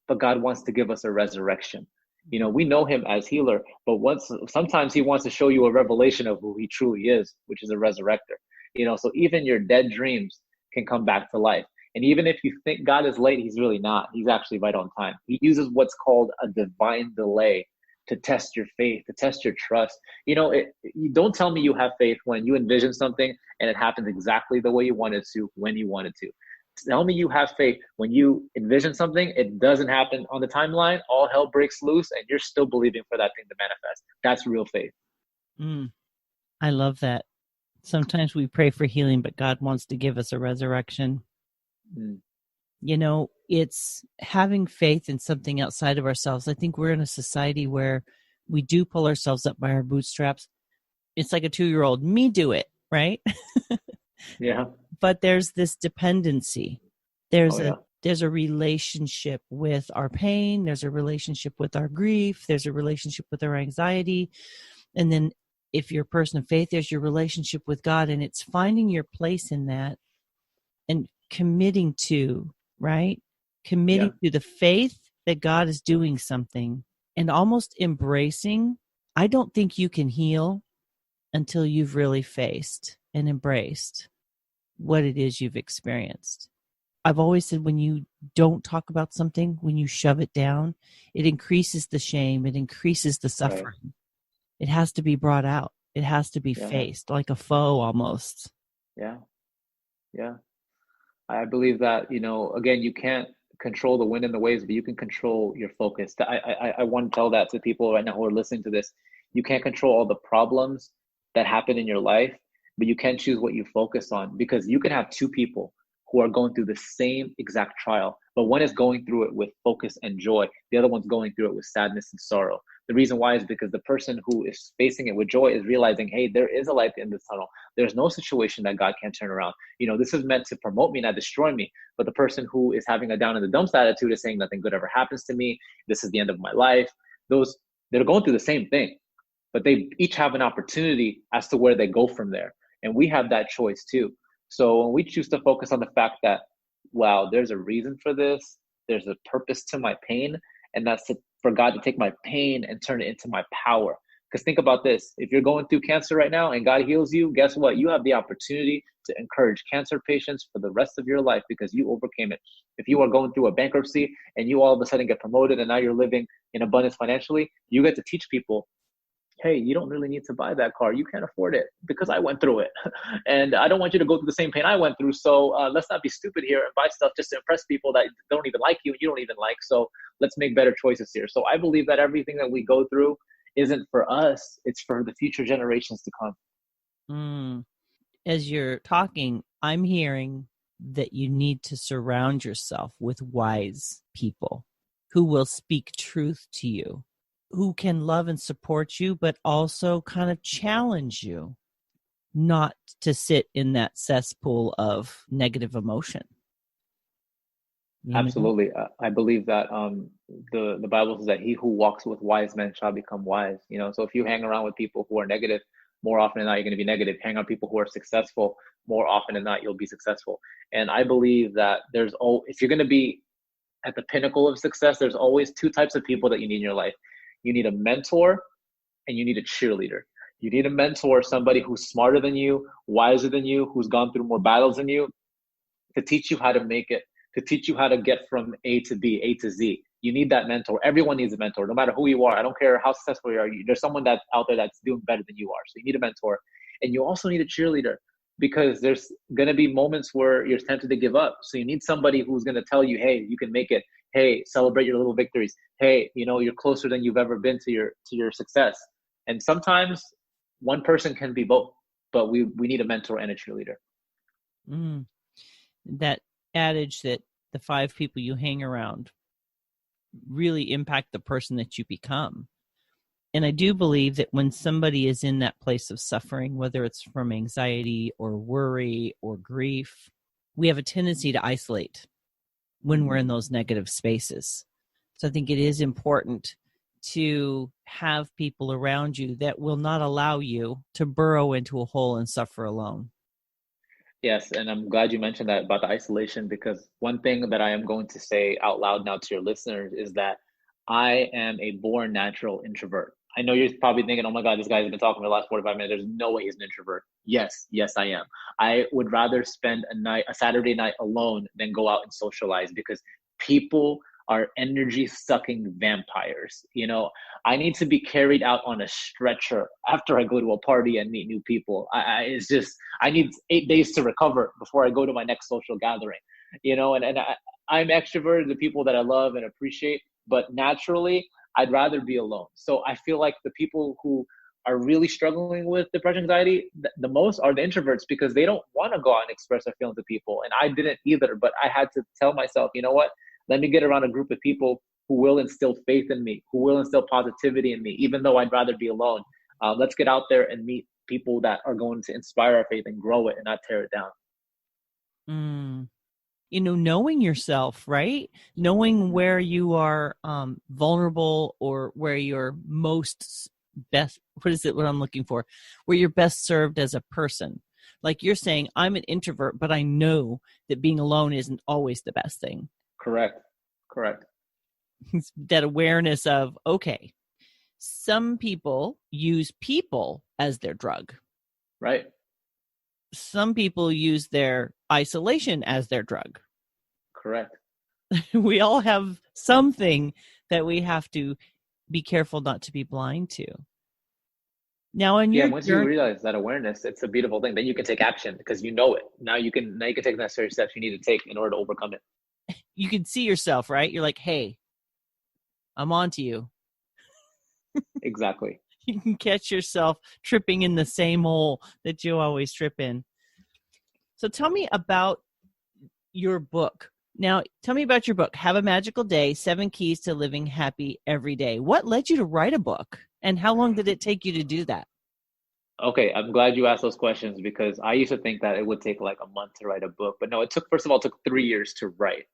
[SPEAKER 2] but God wants to give us a resurrection. We know him as healer, but sometimes he wants to show you a revelation of who he truly is, which is a resurrector. So even your dead dreams can come back to life. And even if you think God is late, he's really not. He's actually right on time. He uses what's called a divine delay to test your faith, to test your trust. You don't tell me you have faith when you envision something and it happens exactly the way you wanted to, when you wanted to. Tell me you have faith when you envision something, it doesn't happen on the timeline, all hell breaks loose, and you're still believing for that thing to manifest. That's real faith.
[SPEAKER 1] I love that. Sometimes we pray for healing, but God wants to give us a resurrection. It's having faith in something outside of ourselves. I think we're in a society where we do pull ourselves up by our bootstraps. It's like a 2-year-old, me do it, right?
[SPEAKER 2] Yeah.
[SPEAKER 1] But there's this dependency. There's a relationship with our pain. There's a relationship with our grief. There's a relationship with our anxiety. And then if you're a person of faith, there's your relationship with God. And it's finding your place in that and committing to, right? Committing to the faith that God is doing something and almost embracing. I don't think you can heal until you've really faced and embraced what it is you've experienced. I've always said when you don't talk about something, when you shove it down, it increases the shame, it increases the suffering. Right. It has to be brought out. It has to be faced like a foe almost.
[SPEAKER 2] Yeah. I believe that, again, you can't control the wind and the waves, but you can control your focus. I want to tell that to people right now who are listening to this. You can't control all the problems that happen in your life, but you can choose what you focus on, because you can have two people who are going through the same exact trial, but one is going through it with focus and joy. The other one's going through it with sadness and sorrow. The reason why is because the person who is facing it with joy is realizing, hey, there is a light in the tunnel. There's no situation that God can't turn around. This is meant to promote me, not destroy me. But the person who is having a down in the dumps attitude is saying nothing good ever happens to me. This is the end of my life. They're going through the same thing, but they each have an opportunity as to where they go from there. And we have that choice too. So when we choose to focus on the fact that, wow, there's a reason for this, there's a purpose to my pain, and that's for God to take my pain and turn it into my power. Because think about this, if you're going through cancer right now and God heals you, guess what? You have the opportunity to encourage cancer patients for the rest of your life because you overcame it. If you are going through a bankruptcy and you all of a sudden get promoted and now you're living in abundance financially, you get to teach people, hey, you don't really need to buy that car. You can't afford it because I went through it. And I don't want you to go through the same pain I went through. So let's not be stupid here and buy stuff just to impress people that don't even like you and you don't even like. So let's make better choices here. So I believe that everything that we go through isn't for us. It's for the future generations to come.
[SPEAKER 1] As you're talking, I'm hearing that you need to surround yourself with wise people who will speak truth to you, who can love and support you, but also kind of challenge you not to sit in that cesspool of negative emotion.
[SPEAKER 2] Absolutely. I believe that the Bible says that he who walks with wise men shall become wise. So if you hang around with people who are negative, more often than not, you're going to be negative. Hang around people who are successful, more often than not, you'll be successful. And I believe that if you're going to be at the pinnacle of success, there's always two types of people that you need in your life. You need a mentor and you need a cheerleader. You need a mentor, somebody who's smarter than you, wiser than you, who's gone through more battles than you, to teach you how to make it, to teach you how to get from A to B, A to Z. You need that mentor. Everyone needs a mentor, no matter who you are. I don't care how successful you are. There's someone that's out there that's doing better than you are. So you need a mentor. And you also need a cheerleader, because there's going to be moments where you're tempted to give up. So you need somebody who's going to tell you, hey, you can make it. Hey, celebrate your little victories. Hey, you're closer than you've ever been to your success. And sometimes one person can be both, but we need a mentor and a cheerleader.
[SPEAKER 1] That adage that the 5 people you hang around really impact the person that you become. And I do believe that when somebody is in that place of suffering, whether it's from anxiety or worry or grief, we have a tendency to isolate when we're in those negative spaces. So I think it is important to have people around you that will not allow you to burrow into a hole and suffer alone.
[SPEAKER 2] Yes, and I'm glad you mentioned that about the isolation, because one thing that I am going to say out loud now to your listeners is that I am a born natural introvert. I know you're probably thinking, oh my God, this guy's been talking for the last 45 minutes. There's no way he's an introvert. Yes, yes, I am. I would rather spend a Saturday night alone than go out and socialize, because people are energy sucking vampires. I need to be carried out on a stretcher after I go to a party and meet new people. It's just, I need 8 days to recover before I go to my next social gathering. I'm extroverted to people that I love and appreciate, but naturally, I'd rather be alone. So I feel like the people who are really struggling with depression, anxiety, the most are the introverts, because they don't want to go out and express their feelings to people. And I didn't either, but I had to tell myself, you know what? Let me get around a group of people who will instill faith in me, who will instill positivity in me, even though I'd rather be alone. Let's get out there and meet people that are going to inspire our faith and grow it and not tear it down.
[SPEAKER 1] Knowing yourself, right? Knowing where you are vulnerable, or where you're most best, what I'm looking for, where you're best served as a person. Like you're saying, I'm an introvert, but I know that being alone isn't always the best thing.
[SPEAKER 2] Correct.
[SPEAKER 1] That awareness of, okay, some people use people as their drug.
[SPEAKER 2] Right.
[SPEAKER 1] Some people use their isolation as their drug.
[SPEAKER 2] Correct.
[SPEAKER 1] We all have something that we have to be careful not to be blind to. Now,
[SPEAKER 2] once you realize that awareness, it's a beautiful thing. Then you can take action because you know it. Now you can take the necessary steps you need to take in order to overcome it.
[SPEAKER 1] You can see yourself, right? You're like, hey, I'm on to you.
[SPEAKER 2] Exactly.
[SPEAKER 1] You can catch yourself tripping in the same hole that you always trip in. So tell me about your book. Now, tell me about your book, Have a Magical Day, 7 Keys to Living Happy Every Day. What led you to write a book, and how long did it take you to do that?
[SPEAKER 2] Okay, I'm glad you asked those questions, because I used to think that it would take like a month to write a book. But no, it took 3 years to write.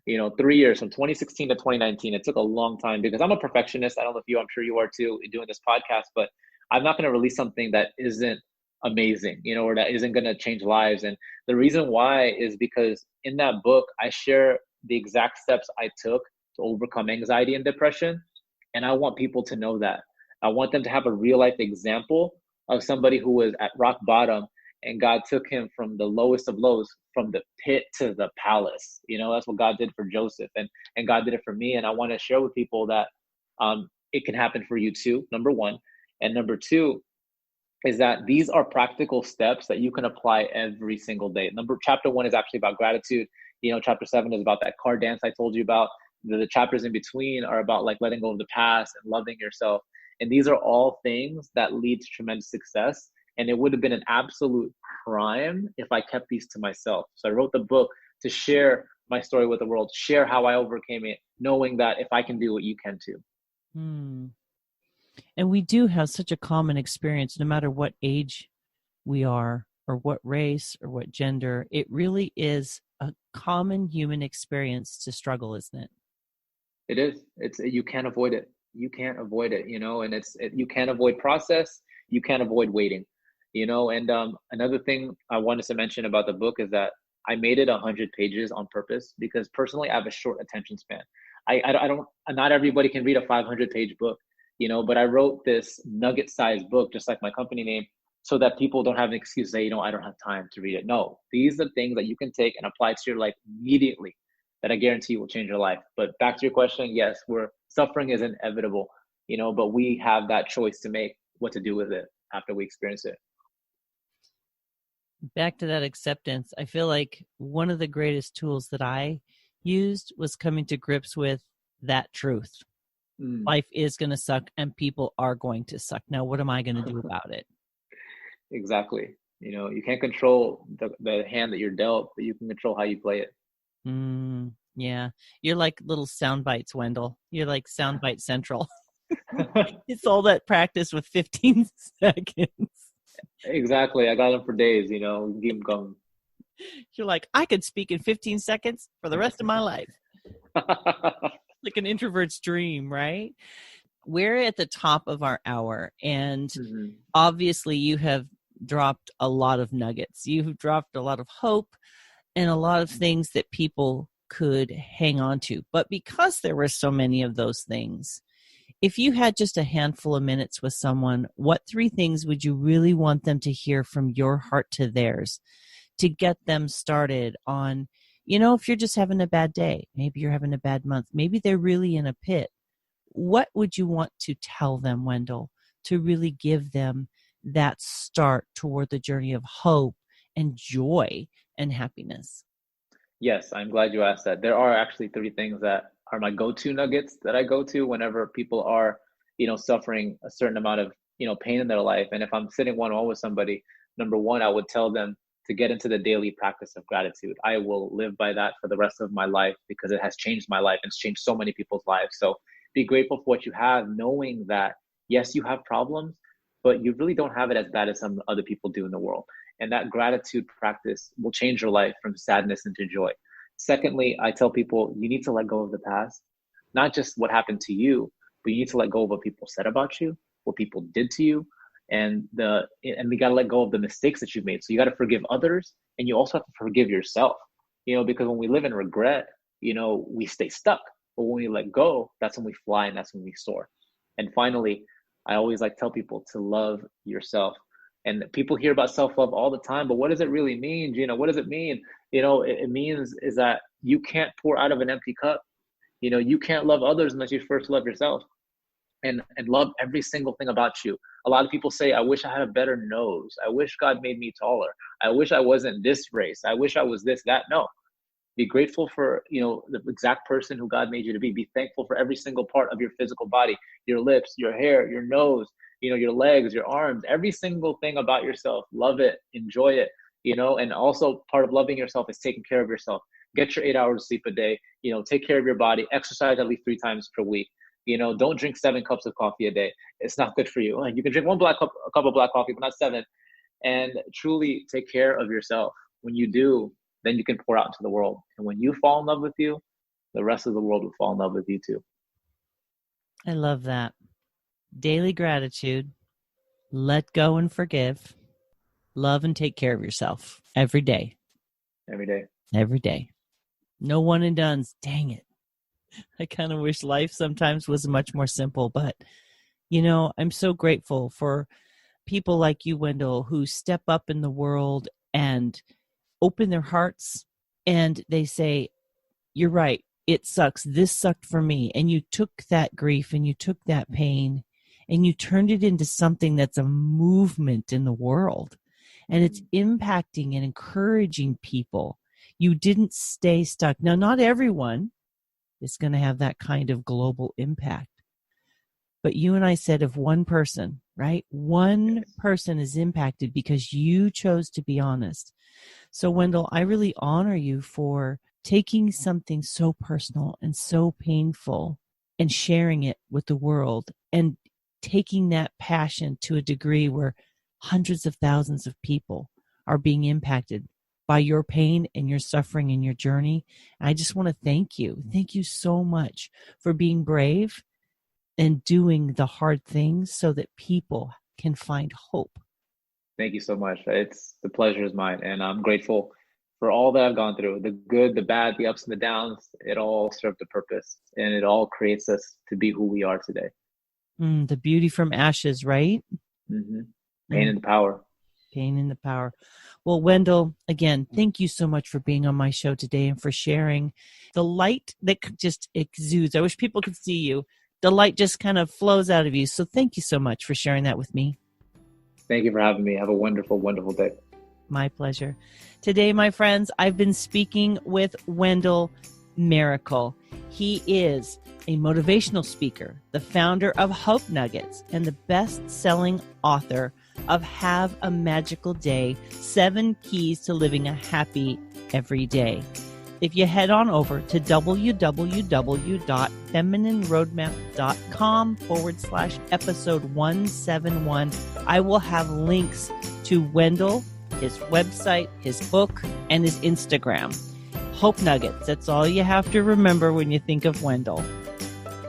[SPEAKER 2] 3 years from 2016 to 2019. It took a long time because I'm a perfectionist. I don't know if I'm sure you are too, in doing this podcast, but I'm not going to release something that isn't amazing, or that isn't going to change lives. And the reason why is because in that book, I share the exact steps I took to overcome anxiety and depression. And I want people to know that. I want them to have a real life example of somebody who was at rock bottom and God took him from the lowest of lows, from the pit to the palace. That's what God did for Joseph, and God did it for me. And I want to share with people that it can happen for you too, number one. And number two is that these are practical steps that you can apply every single day. Chapter 1 is actually about gratitude. Chapter 7 is about that car dance I told you about. The chapters in between are about like letting go of the past and loving yourself. And these are all things that lead to tremendous success. And it would have been an absolute crime if I kept these to myself. So I wrote the book to share my story with the world, share how I overcame it, knowing that if I can do it, you can too.
[SPEAKER 1] And we do have such a common experience, no matter what age we are, or what race, or what gender. It really is a common human experience to struggle, isn't it?
[SPEAKER 2] It is. You can't avoid it. You can't avoid it, and you can't avoid process. You can't avoid waiting. And another thing I wanted to mention about the book is that I made it 100 pages on purpose, because personally I have a short attention span. Not everybody can read a 500-page book, but I wrote this nugget-sized book, just like my company name, so that people don't have an excuse to say, I don't have time to read it. No, these are things that you can take and apply to your life immediately that I guarantee will change your life. But back to your question, yes, suffering is inevitable, but we have that choice to make what to do with it after we experience it.
[SPEAKER 1] Back to that acceptance, I feel like one of the greatest tools that I used was coming to grips with that truth. Life is going to suck and people are going to suck. Now, what am I going to do about it?
[SPEAKER 2] Exactly. You can't control the hand that you're dealt, but you can control how you play it.
[SPEAKER 1] Yeah. You're like little sound bites, Wendell. You're like soundbite central. It's all that practice with 15 seconds.
[SPEAKER 2] Exactly. I got them for days, keep them going.
[SPEAKER 1] You're like, I could speak in 15 seconds for the rest of my life. Like an introvert's dream, right? we're at the top of our hour, and
[SPEAKER 2] Mm-hmm.
[SPEAKER 1] obviously you have dropped a lot of nuggets. You've dropped a lot of hope and a lot of things that people could hang on to. But because there were so many of those things, if you had just a handful of minutes with someone, what 3 things would you really want them to hear from your heart to theirs to get them started on, if you're just having a bad day, maybe you're having a bad month, maybe they're really in a pit. What would you want to tell them, Wendell, to really give them that start toward the journey of hope and joy and happiness?
[SPEAKER 2] Yes, I'm glad you asked that. There are actually 3 things that are my go-to nuggets that I go to whenever people are, suffering a certain amount of, pain in their life. And if I'm sitting one-on-one with somebody, number 1, I would tell them to get into the daily practice of gratitude. I will live by that for the rest of my life because it has changed my life and it's changed so many people's lives. So be grateful for what you have, knowing that, yes, you have problems, but you really don't have it as bad as some other people do in the world. And that gratitude practice will change your life from sadness into joy. Secondly, I tell people you need to let go of the past, not just what happened to you, but you need to let go of what people said about you, what people did to you, and we got to let go of the mistakes that you've made. So you got to forgive others, and you also have to forgive yourself, because when we live in regret, we stay stuck. But when we let go, that's when we fly and that's when we soar. And finally, I always tell people to love yourself. And people hear about self-love all the time, but what does it really mean, Gina? What does it mean? It means is that you can't pour out of an empty cup. You can't love others unless you first love yourself and love every single thing about you. A lot of people say, I wish I had a better nose. I wish God made me taller. I wish I wasn't this race. I wish I was this, that. No. Be grateful for, the exact person who God made you to be. Be thankful for every single part of your physical body, your lips, your hair, your nose, your legs, your arms, every single thing about yourself. Love it, enjoy it, and also part of loving yourself is taking care of yourself. Get your 8 hours of sleep a day, take care of your body, exercise at least 3 times per week. Don't drink 7 cups of coffee a day. It's not good for you. You can drink a cup of black coffee, but not 7. And truly take care of yourself. When you do, then you can pour out into the world. And when you fall in love with you, the rest of the world will fall in love with you too.
[SPEAKER 1] I love that. Daily gratitude, let go and forgive, love and take care of yourself every day.
[SPEAKER 2] Every day.
[SPEAKER 1] Every day. No one and dones. Dang it. I kind of wish life sometimes was much more simple, but I'm so grateful for people like you, Wendell, who step up in the world and open their hearts and they say, you're right, it sucks. This sucked for me. And you took that grief and you took that pain and you turned it into something that's a movement in the world. And it's impacting and encouraging people. You didn't stay stuck. Now, not everyone is going to have that kind of global impact. But you and I said if one person, right? One person is impacted because you chose to be honest. So, Wendell, I really honor you for taking something so personal and so painful and sharing it with the world and taking that passion to a degree where hundreds of thousands of people are being impacted by your pain and your suffering and your journey. I just want to thank you. Thank you so much for being brave and doing the hard things so that people can find hope.
[SPEAKER 2] Thank you so much. The pleasure is mine. And I'm grateful for all that I've gone through, the good, the bad, the ups and the downs. It all served a purpose and it all creates us to be who we are today.
[SPEAKER 1] The beauty from ashes, right?
[SPEAKER 2] Mm-hmm. Pain and the power.
[SPEAKER 1] Pain and the power. Well, Wendell, again, thank you so much for being on my show today and for sharing the light that just exudes. I wish people could see you. The light just kind of flows out of you. So thank you so much for sharing that with me.
[SPEAKER 2] Thank you for having me. Have a wonderful, wonderful day.
[SPEAKER 1] My pleasure. Today, my friends, I've been speaking with Wendell-Miracle. He is a motivational speaker, the founder of Hope Nuggets, and the best-selling author of Have a Magical Day, 7 Keys to Living a Happy Every Day. If you head on over to www.feminineroadmap.com/episode 171, I will have links to Wendell, his website, his book, and his Instagram. Hope Nuggets. That's all you have to remember when you think of Wendell.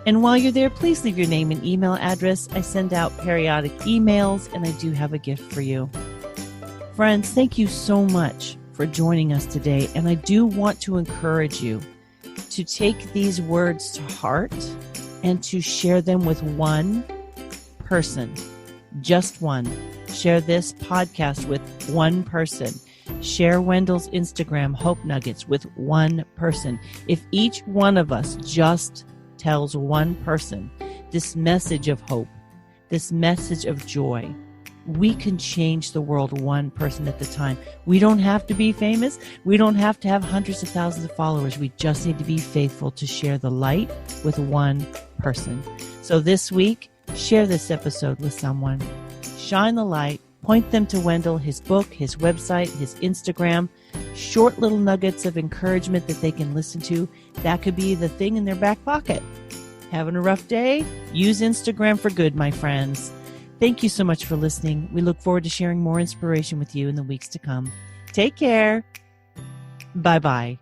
[SPEAKER 1] And while you're there, please leave your name and email address. I send out periodic emails, and I do have a gift for you. Friends, thank you so much for joining us today. And I do want to encourage you to take these words to heart and to share them with one person, just one. Share this podcast with one person. Share Wendell's Instagram Hope Nuggets with one person. If each one of us just tells one person this message of hope, this message of joy, we can change the world one person at a time. We don't have to be famous. We don't have to have hundreds of thousands of followers. We just need to be faithful to share the light with one person. So this week, share this episode with someone. Shine the light. Point them to Wendell, his book, his website, his Instagram, short little nuggets of encouragement that they can listen to. That could be the thing in their back pocket. Having a rough day? Use Instagram for good, my friends. Thank you so much for listening. We look forward to sharing more inspiration with you in the weeks to come. Take care. Bye-bye.